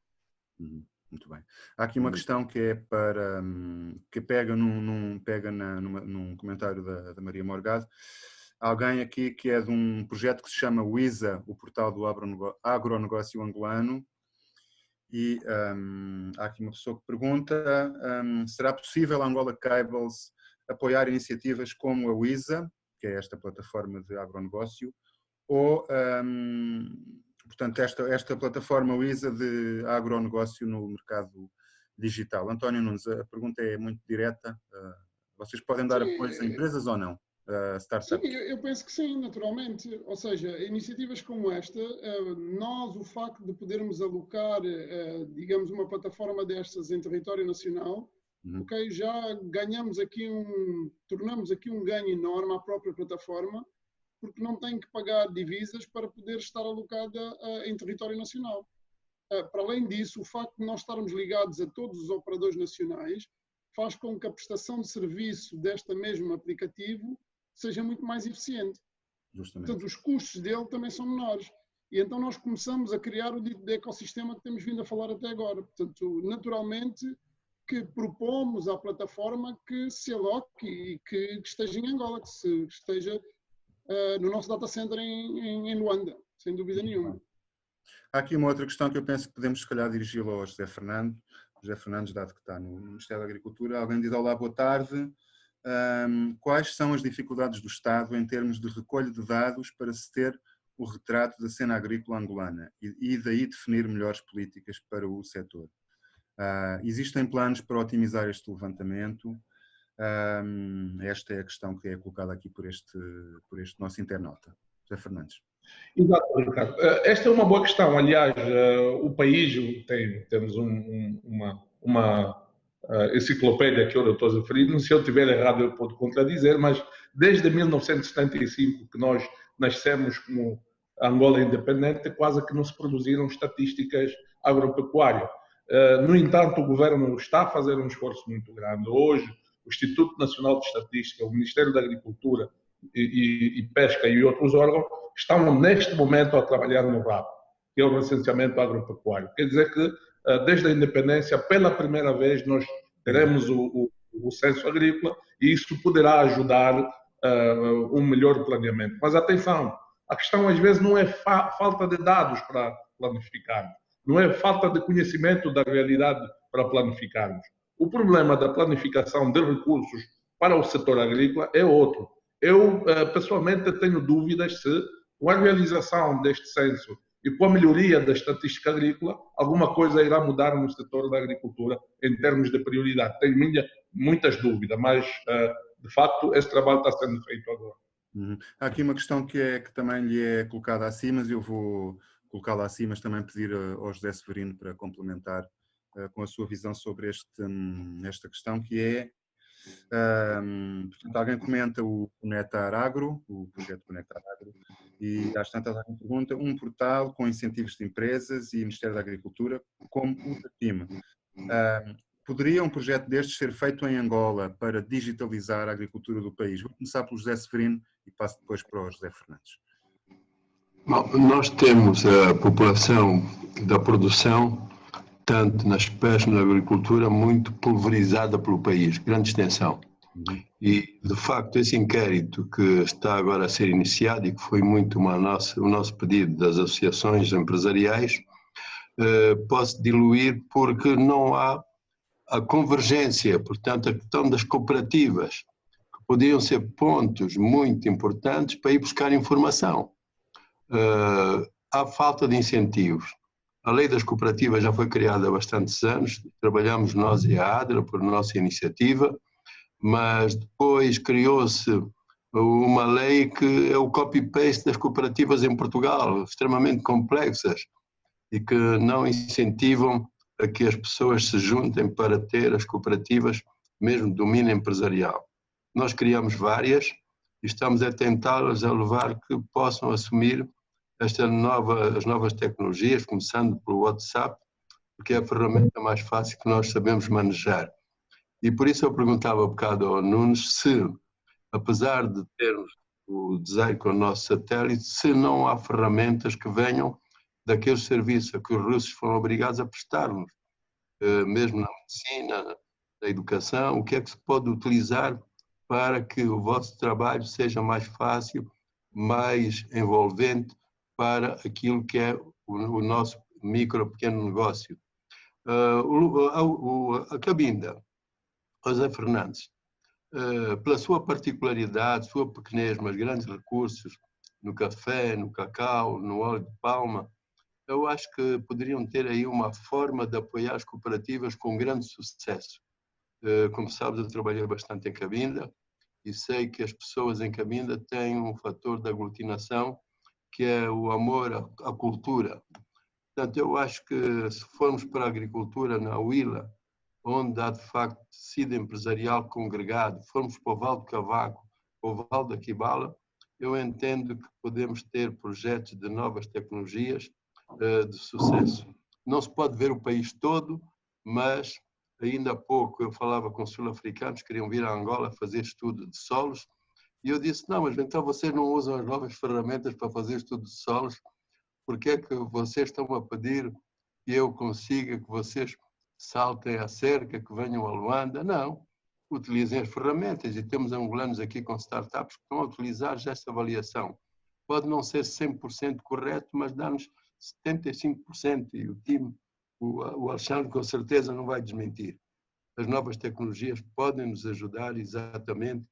Muito bem. Há aqui uma questão que é que pega num comentário da Maria Morgado. Há alguém aqui que é de um projeto que se chama WISA, o portal do agronegócio angolano. E há aqui uma pessoa que pergunta, será possível a Angola Cables apoiar iniciativas como a WISA, que é esta plataforma de agronegócio, ou, portanto, esta plataforma WISA de agronegócio no mercado digital? António Nunes, a pergunta é muito direta. Vocês podem dar apoio a empresas ou não? Startups? Sim, eu penso que sim, naturalmente. Ou seja, iniciativas como esta, nós, o facto de podermos alocar, digamos, uma plataforma destas em território nacional, ok, já ganhamos aqui tornamos aqui um ganho enorme à própria plataforma, porque não tem que pagar divisas para poder estar alocada em território nacional. Para além disso, o facto de nós estarmos ligados a todos os operadores nacionais faz com que a prestação de serviço desta mesmo aplicativo seja muito mais eficiente. Justamente. Portanto, os custos dele também são menores. E então nós começamos a criar o dito ecossistema que temos vindo a falar até agora. Portanto, naturalmente que propomos à plataforma que se aloque e que esteja em Angola, que esteja no nosso data center em Luanda, sem dúvida nenhuma. Há aqui uma outra questão que eu penso que podemos, se calhar, dirigi-la ao José Fernandes. José Fernandes, dado que está no Ministério da Agricultura. Alguém diz: olá, boa tarde. Quais são as dificuldades do Estado em termos de recolha de dados para se ter o retrato da cena agrícola angolana e daí definir melhores políticas para o setor? Existem planos para otimizar este levantamento? Esta é a questão que é colocada aqui por este nosso internauta. José Fernandes. Exato, Ricardo. Esta é uma boa questão. Aliás, o país temos uma enciclopédia que eu estou a referir. Se eu estiver errado, eu posso contradizer, mas desde 1975 que nós nascemos como Angola independente, quase que não se produziram estatísticas agropecuárias. No entanto, o governo está a fazer um esforço muito grande. Hoje, o Instituto Nacional de Estatística, o Ministério da Agricultura e Pesca e outros órgãos estão neste momento a trabalhar no RAP, que é o recenseamento agropecuário. Quer dizer que desde a independência, pela primeira vez, nós teremos o censo agrícola e isso poderá ajudar um melhor planeamento. Mas atenção, a questão às vezes não é falta de dados para planificar, não é falta de conhecimento da realidade para planificarmos. O problema da planificação de recursos para o setor agrícola é outro. Eu, pessoalmente, tenho dúvidas se, com a realização deste censo e com a melhoria da estatística agrícola, alguma coisa irá mudar no setor da agricultura em termos de prioridade. Tenho muitas dúvidas, mas, de facto, esse trabalho está sendo feito agora. Há aqui uma questão que também lhe é colocada acima, mas eu vou colocá-la acima, mas também pedir ao José Severino para complementar com a sua visão sobre esta questão, que é, portanto, alguém comenta o Conectar Agro, o projeto Conectar Agro, e às tantas alguém pergunta, um portal com incentivos de empresas e Ministério da Agricultura, como o TAPIM. Poderia um projeto destes ser feito em Angola para digitalizar a agricultura do país? Vou começar pelo José Severino e passo depois para o José Fernandes. Bom, nós temos a população da produção, tanto nas pescas, na agricultura, muito pulverizada pelo país, grande extensão. E, de facto, esse inquérito que está agora a ser iniciado e que foi muito o nosso pedido das associações empresariais, pode diluir porque não há a convergência, portanto, a questão das cooperativas podiam ser pontos muito importantes para ir buscar informação. Há falta de incentivos. A lei das cooperativas já foi criada há bastantes anos, trabalhamos nós e a ADRA por nossa iniciativa, mas depois criou-se uma lei que é o copy-paste das cooperativas em Portugal, extremamente complexas e que não incentivam a que as pessoas se juntem para ter as cooperativas, mesmo de domínio empresarial. Nós criamos várias e estamos a tentá-las a levar que possam assumir as novas tecnologias, começando pelo WhatsApp, porque é a ferramenta mais fácil que nós sabemos manejar. E por isso eu perguntava um bocado ao Nunes se, apesar de termos o design com o nosso satélite, se não há ferramentas que venham daqueles serviços a que os russos foram obrigados a prestar-nos, mesmo na medicina, na educação, o que é que se pode utilizar para que o vosso trabalho seja mais fácil, mais envolvente para aquilo que é o nosso micro, pequeno negócio. A Cabinda, José Fernandes, pela sua particularidade, sua pequenez, mas grandes recursos no café, no cacau, no óleo de palma, eu acho que poderiam ter aí uma forma de apoiar as cooperativas com grande sucesso. Como sabes, eu trabalhei bastante em Cabinda e sei que as pessoas em Cabinda têm um fator de aglutinação que é o amor à cultura. Portanto, eu acho que se formos para a agricultura na Huila, onde há de facto tecido empresarial congregado, formos para o Val do Cavaco, para o Val da Quibala, eu entendo que podemos ter projetos de novas tecnologias de sucesso. Não se pode ver o país todo, mas ainda há pouco eu falava com sul-africanos que queriam vir a Angola fazer estudo de solos, e eu disse, não, mas então vocês não usam as novas ferramentas para fazer estudo de solos, porque é que vocês estão a pedir que eu consiga que vocês saltem a cerca, que venham a Luanda? Não, utilizem as ferramentas, e temos angolanos aqui com startups que estão a utilizar já essa avaliação. Pode não ser 100% correto, mas dá-nos 75%, e o time, o Alexandre com certeza não vai desmentir. As novas tecnologias podem nos ajudar exatamente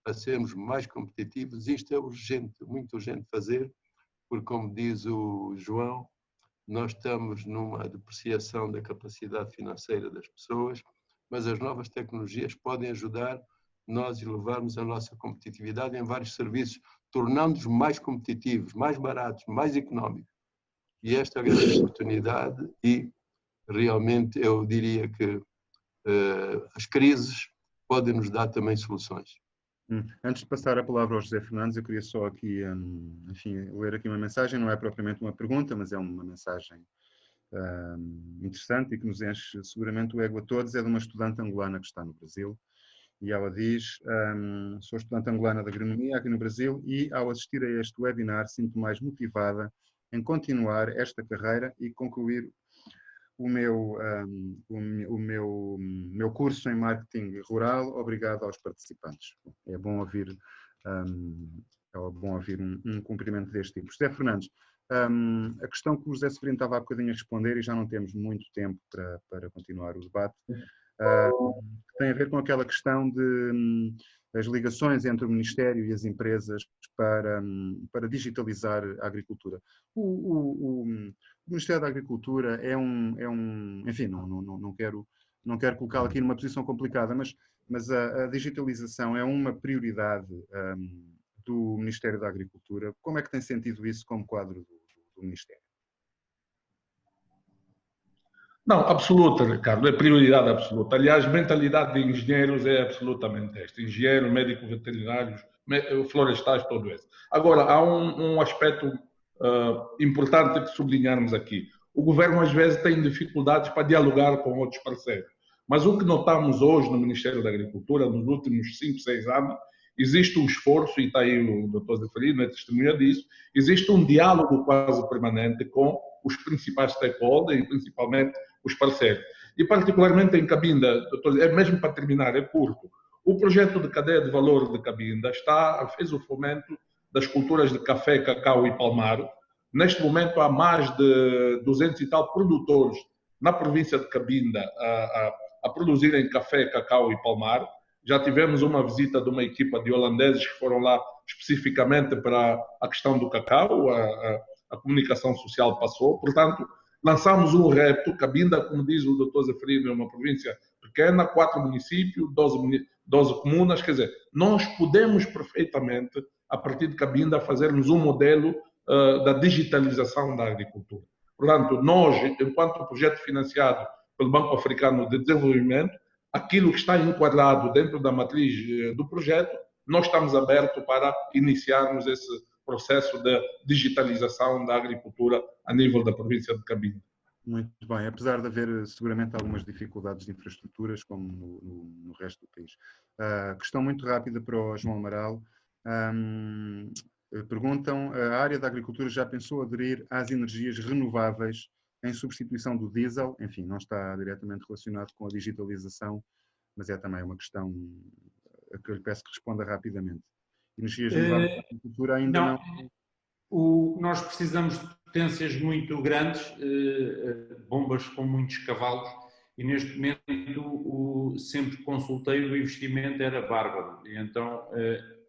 a sermos mais competitivos. Isto é urgente, muito urgente fazer, porque como diz o João, nós estamos numa depreciação da capacidade financeira das pessoas, mas as novas tecnologias podem ajudar nós a elevarmos a nossa competitividade em vários serviços, tornando-nos mais competitivos, mais baratos, mais económicos. E esta é a grande oportunidade, e realmente eu diria que as crises podem nos dar também soluções. Antes de passar a palavra ao José Fernandes, eu queria só aqui, enfim, ler aqui uma mensagem, não é propriamente uma pergunta, mas é uma mensagem interessante e que nos enche seguramente o ego a todos. É de uma estudante angolana que está no Brasil, e ela diz, sou estudante angolana de agronomia aqui no Brasil e ao assistir a este webinar sinto mais motivada em continuar esta carreira e concluir o meu curso em marketing rural. Obrigado aos participantes. É bom ouvir, um cumprimento deste tipo. José Fernandes, a questão que o José Severino estava há bocadinho a responder, e já não temos muito tempo para continuar o debate, tem a ver com aquela questão de as ligações entre o Ministério e as empresas para digitalizar a agricultura. O Ministério da Agricultura enfim, não quero colocá-lo aqui numa posição complicada, mas a digitalização é uma prioridade do Ministério da Agricultura. Como é que tem sentido isso como quadro do Ministério? Não, absoluta, Ricardo, é prioridade absoluta. Aliás, mentalidade de engenheiros é absolutamente esta. Engenheiros, médicos veterinários, florestais, todo isso. Agora, há um aspecto importante que sublinharmos aqui. O governo, às vezes, tem dificuldades para dialogar com outros parceiros. Mas o que notamos hoje no Ministério da Agricultura, nos últimos 5, 6 anos, existe um esforço, e está aí o Dr. Zeferino, é testemunha disso, existe um diálogo quase permanente com os principais stakeholders e principalmente os parceiros. E particularmente em Cabinda, doutor, é mesmo para terminar, é curto. O projeto de cadeia de valor de Cabinda fez o fomento das culturas de café, cacau e palmar. Neste momento há mais de 200 e tal produtores na província de Cabinda a produzirem café, cacau e palmar. Já tivemos uma visita de uma equipa de holandeses que foram lá especificamente para a questão do cacau, a comunicação social passou. Portanto, lançamos um repto. Cabinda, como diz o Dr. Zeferino, é uma província pequena, 4 municípios, 12 comunas. Quer dizer, nós podemos perfeitamente, a partir de Cabinda, fazermos um modelo da digitalização da agricultura. Portanto, nós, enquanto projeto financiado pelo Banco Africano de Desenvolvimento, aquilo que está enquadrado dentro da matriz do projeto, nós estamos abertos para iniciarmos esse processo de digitalização da agricultura a nível da província de Cabinda. Muito bem, apesar de haver seguramente algumas dificuldades de infraestruturas, como no resto do país. Questão muito rápida para o João Amaral. Perguntam, a área da agricultura já pensou aderir às energias renováveis em substituição do diesel? Enfim, não está diretamente relacionado com a digitalização, mas é também uma questão a que eu lhe peço que responda rapidamente. Energias renováveis na agricultura ainda não... Nós precisamos de potências muito grandes, bombas com muitos cavalos, e neste momento sempre consultei, o investimento era bárbaro. E então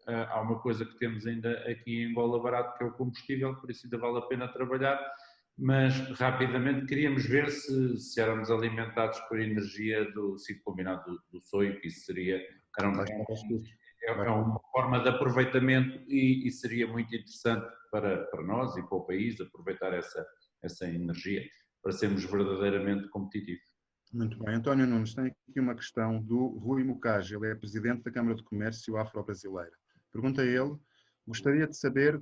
há uma coisa que temos ainda aqui em Angola barato, que é o combustível, por isso ainda vale a pena trabalhar, mas rapidamente queríamos ver se éramos alimentados por energia do ciclo combinado do soio, que isso seria... É uma forma de aproveitamento e seria muito interessante para nós e para o país aproveitar essa energia para sermos verdadeiramente competitivos. Muito bem. António Nunes, tem aqui uma questão do Rui Mucage, ele é presidente da Câmara de Comércio Afro-Brasileira. Pergunta a ele, gostaria de saber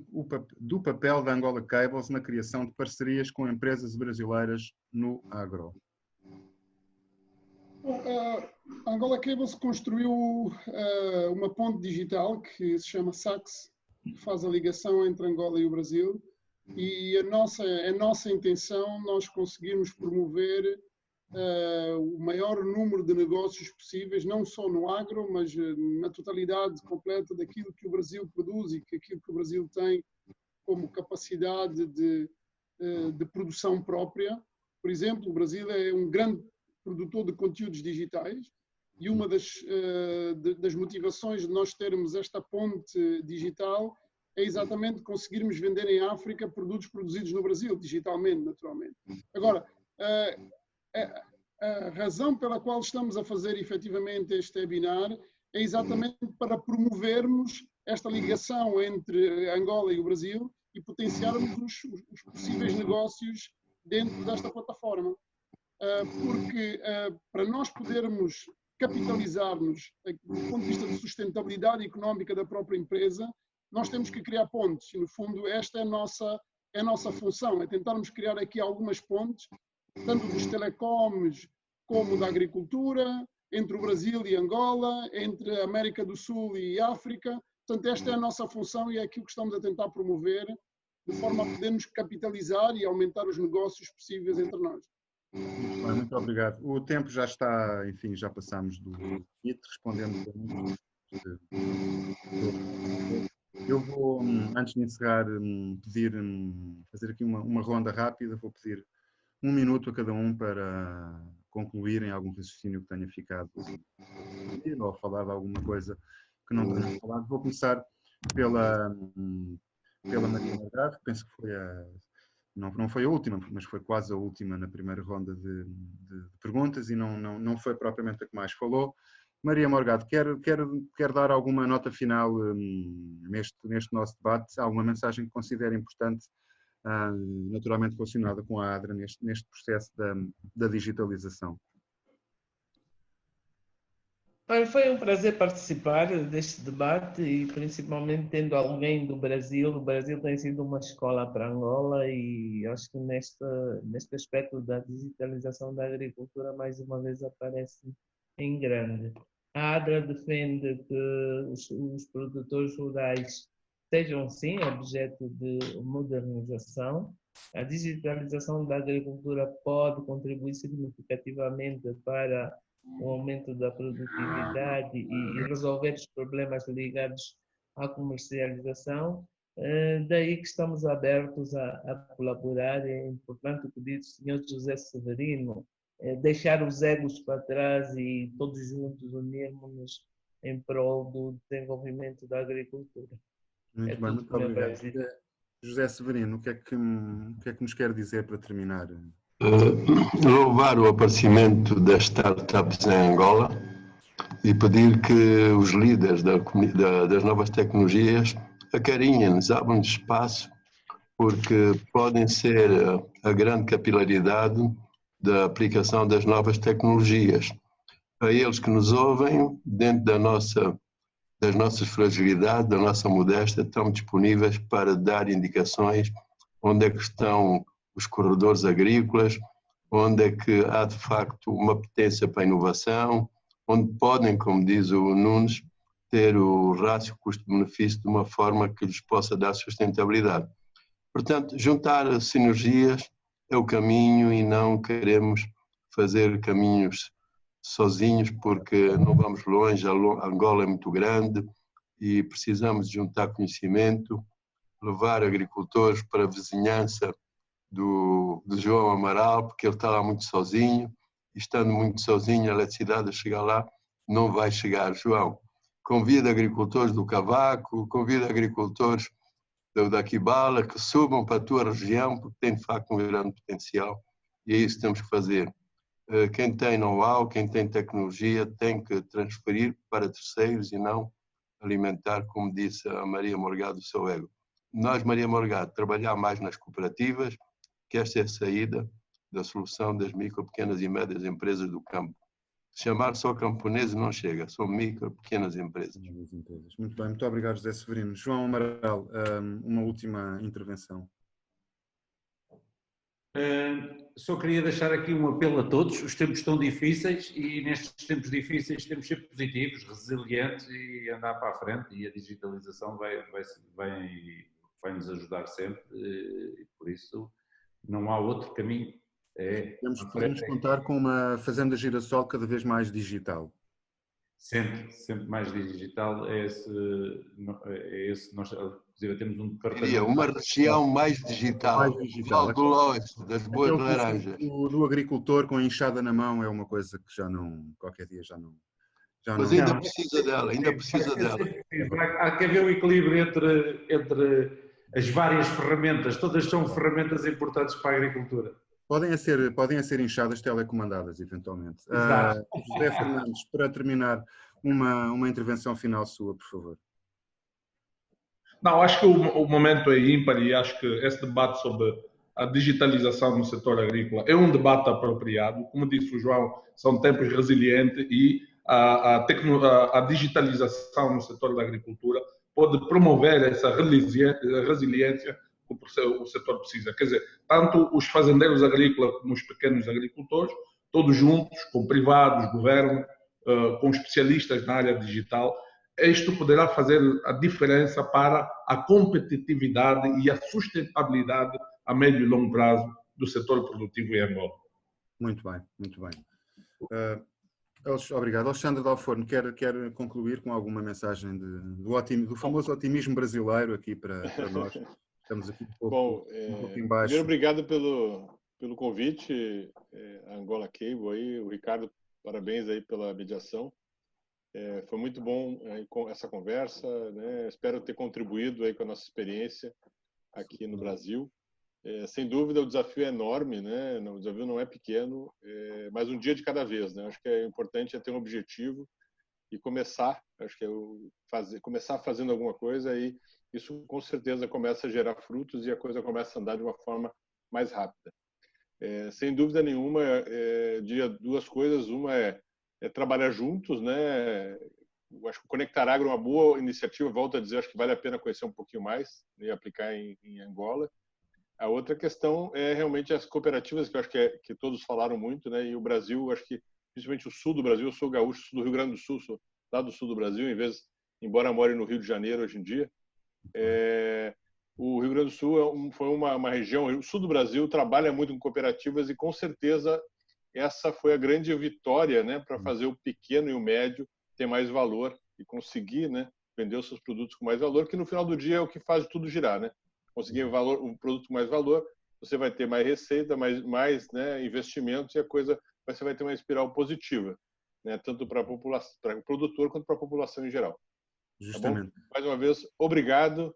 do papel da Angola Cables na criação de parcerias com empresas brasileiras no agro. A Angola Cables construiu uma ponte digital que se chama SAX, que faz a ligação entre Angola e o Brasil, e a nossa intenção nós conseguirmos promover o maior número de negócios possíveis, não só no agro, mas na totalidade completa daquilo que o Brasil produz e que aquilo que o Brasil tem como capacidade de produção própria. Por exemplo, o Brasil é um grande produtor de conteúdos digitais e uma das motivações de nós termos esta ponte digital é exatamente conseguirmos vender em África produtos produzidos no Brasil, digitalmente, naturalmente. Agora, a razão pela qual estamos a fazer efetivamente este webinar é exatamente para promovermos esta ligação entre Angola e o Brasil e potenciarmos os possíveis negócios dentro desta plataforma. Porque para nós podermos capitalizar-nos do ponto de vista de sustentabilidade económica da própria empresa, nós temos que criar pontes. E, no fundo, esta é a nossa função, é tentarmos criar aqui algumas pontes, tanto dos telecoms como da agricultura, entre o Brasil e Angola, entre a América do Sul e África. Portanto, esta é a nossa função e é aquilo que estamos a tentar promover, de forma a podermos capitalizar e aumentar os negócios possíveis entre nós. Muito obrigado. O tempo já está, enfim, já passamos do limite, respondendo eu vou, antes de encerrar, fazer aqui uma ronda rápida, vou pedir 1 minuto a cada um para concluírem algum raciocínio que tenha ficado ou falar de alguma coisa que não tenha falado. Vou começar pela Maria Morgado, que penso que foi não foi a última, mas foi quase a última na primeira ronda de perguntas e não foi propriamente a que mais falou. Maria Morgado, quer dar alguma nota final neste nosso debate? Alguma mensagem que considere importante, naturalmente relacionada com a ADRA neste processo da digitalização? Foi um prazer participar deste debate e principalmente tendo alguém do Brasil. O Brasil tem sido uma escola para Angola e acho que neste aspecto da digitalização da agricultura mais uma vez aparece em grande. A ADRA defende que os produtores rurais sejam sim objeto de modernização. A digitalização da agricultura pode contribuir significativamente para o aumento da produtividade e resolver os problemas ligados à comercialização. Daí que estamos abertos a colaborar. É importante o que disse o Sr. José Severino, deixar os egos para trás e todos juntos unirmos-nos em prol do desenvolvimento da agricultura. Muito bem, muito obrigado. José Severino, o que é que nos quer dizer para terminar? Louvar o aparecimento das startups em Angola e pedir que os líderes das novas tecnologias acarinhem-nos, abram-nos espaço, porque podem ser a grande capilaridade da aplicação das novas tecnologias. A eles que nos ouvem, dentro das nossas fragilidades, da nossa modéstia, estão disponíveis para dar indicações onde é que estão os corredores agrícolas, onde é que há de facto uma potência para a inovação, onde podem, como diz o Nunes, ter o rácio custo-benefício de uma forma que lhes possa dar sustentabilidade. Portanto, juntar sinergias é o caminho e não queremos fazer caminhos sozinhos, porque não vamos longe, a Angola é muito grande e precisamos juntar conhecimento, levar agricultores para a vizinhança do João Amaral, porque ele está lá muito sozinho, e estando muito sozinho, a eletricidade a chegar lá não vai chegar. João, convida agricultores do Cavaco, convida agricultores da Quibala que subam para a tua região, porque tem de facto um grande potencial, e é isso que temos que fazer. Quem tem know-how, quem tem tecnologia, tem que transferir para terceiros e não alimentar, como disse a Maria Morgado, o seu ego. Nós, Maria Morgado, trabalhar mais nas cooperativas, que esta é a saída da solução das micro, pequenas e médias empresas do campo. Chamar só camponeses não chega, são micro, pequenas empresas. Muito bem, muito obrigado, José Severino. João Amaral, uma última intervenção. Só queria deixar aqui um apelo a todos. Os tempos estão difíceis e nestes tempos difíceis temos que ser positivos, resilientes e andar para a frente, e a digitalização vai nos ajudar sempre, e por isso não há outro caminho. Podemos contar com uma fazenda Girassol cada vez mais digital. Sempre mais digital. Nós, inclusive, temos um departamento. Uma região mais digital. Val do Lois, das boas laranjas. Do agricultor com a enxada na mão é uma coisa que já não, qualquer dia já não. Mas ainda precisa dela, Há que haver um equilíbrio entre as várias ferramentas. Todas são ferramentas importantes para a agricultura. Podem ser enxadas telecomandadas, eventualmente. José Fernandes, para terminar, uma intervenção final sua, por favor. Não, acho que o momento é ímpar e acho que esse debate sobre a digitalização no setor agrícola é um debate apropriado. Como disse o João, são tempos resilientes e a digitalização no setor da agricultura pode promover essa resiliência que o setor precisa. Quer dizer, tanto os fazendeiros agrícolas como os pequenos agricultores, todos juntos, com privados, governo, com especialistas na área digital, isto poderá fazer a diferença para a competitividade e a sustentabilidade a médio e longo prazo do setor produtivo em Angola. Muito bem, muito bem. Obrigado. Alexandre Dalforno, quer concluir com alguma mensagem do famoso otimismo brasileiro aqui para nós? Estamos aqui um pouco embaixo. Primeiro, obrigado pelo convite, a Angola Cable aí, o Ricardo, parabéns aí pela mediação. Foi muito bom essa conversa, né? Espero ter contribuído aí com a nossa experiência aqui no Brasil. Sem dúvida, o desafio é enorme, né? O desafio não é pequeno, mas um dia de cada vez, né? Acho que é importante ter um objetivo e começar. Acho que começar fazendo alguma coisa e isso com certeza começa a gerar frutos e a coisa começa a andar de uma forma mais rápida. Sem dúvida nenhuma, duas coisas. Uma é trabalhar juntos, né? Eu acho que o Conectar Agro é uma boa iniciativa, volto a dizer, acho que vale a pena conhecer um pouquinho mais e aplicar em Angola. A outra questão é realmente as cooperativas, que eu acho que todos falaram muito, né? E o Brasil, acho que principalmente o sul do Brasil, eu sou gaúcho, sou do Rio Grande do Sul, sou lá do sul do Brasil, embora more no Rio de Janeiro hoje em dia. O Rio Grande do Sul foi uma região, o sul do Brasil trabalha muito com cooperativas e com certeza essa foi a grande vitória, né, para fazer o pequeno e o médio ter mais valor e conseguir, né, vender os seus produtos com mais valor, que no final do dia é o que faz tudo girar, né? Conseguir um produto com mais valor, você vai ter mais receita, mais né, investimentos e a coisa você vai ter uma espiral positiva. né, tanto para o produtor quanto para a população em geral. Justamente. Tá bom? Mais uma vez, obrigado.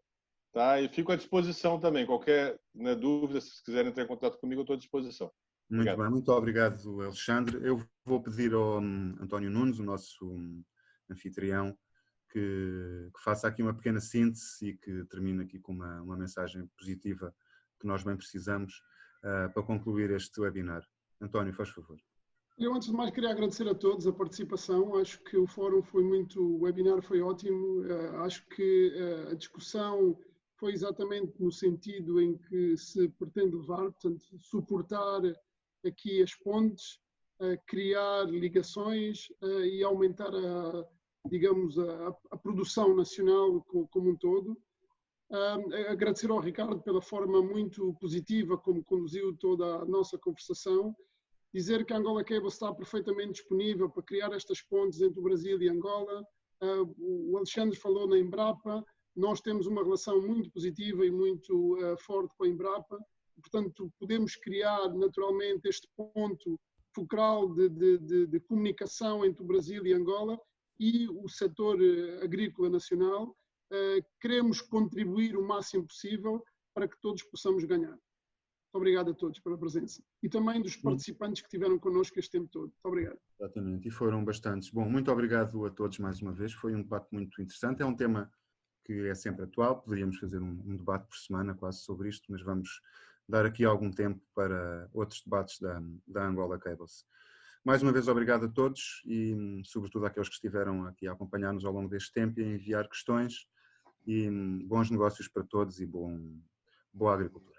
Tá? E fico à disposição também. Qualquer, né, dúvida, se quiserem entrar em contato comigo, eu estou à disposição. Muito bem, muito obrigado, Alexandre. Eu vou pedir ao António Nunes, o nosso anfitrião, que faça aqui uma pequena síntese e que termine aqui com uma mensagem positiva que nós bem precisamos para concluir este webinar. António, faz favor. Eu, antes de mais, queria agradecer a todos a participação. Acho que o fórum foi o webinar foi ótimo. Acho que a discussão foi exatamente no sentido em que se pretende levar, portanto, suportar aqui as pontes, criar ligações e aumentar digamos, a produção nacional como um todo. Agradecer ao Ricardo pela forma muito positiva como conduziu toda a nossa conversação. Dizer que a Angola Cable está perfeitamente disponível para criar estas pontes entre o Brasil e Angola. O Alexandre falou na Embrapa. Nós temos uma relação muito positiva e muito forte com a Embrapa. Portanto, podemos criar naturalmente este ponto focal de comunicação entre o Brasil e Angola e o setor agrícola nacional. Queremos contribuir o máximo possível para que todos possamos ganhar. Obrigado a todos pela presença. E também dos participantes que estiveram connosco este tempo todo. Muito obrigado. Exatamente, e foram bastantes. Bom, muito obrigado a todos mais uma vez. Foi um debate muito interessante. É um tema que é sempre atual. Poderíamos fazer um debate por semana quase sobre isto, mas vamos dar aqui algum tempo para outros debates da Angola Cables. Mais uma vez, obrigado a todos e, sobretudo, àqueles que estiveram aqui a acompanhar-nos ao longo deste tempo e a enviar questões. E bons negócios para todos e boa agricultura.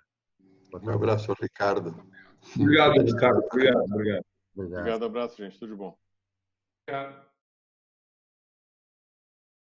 Um abraço, Ricardo. Obrigado, Ricardo. Obrigado. Obrigado, abraço, gente. Tudo de bom. Obrigado.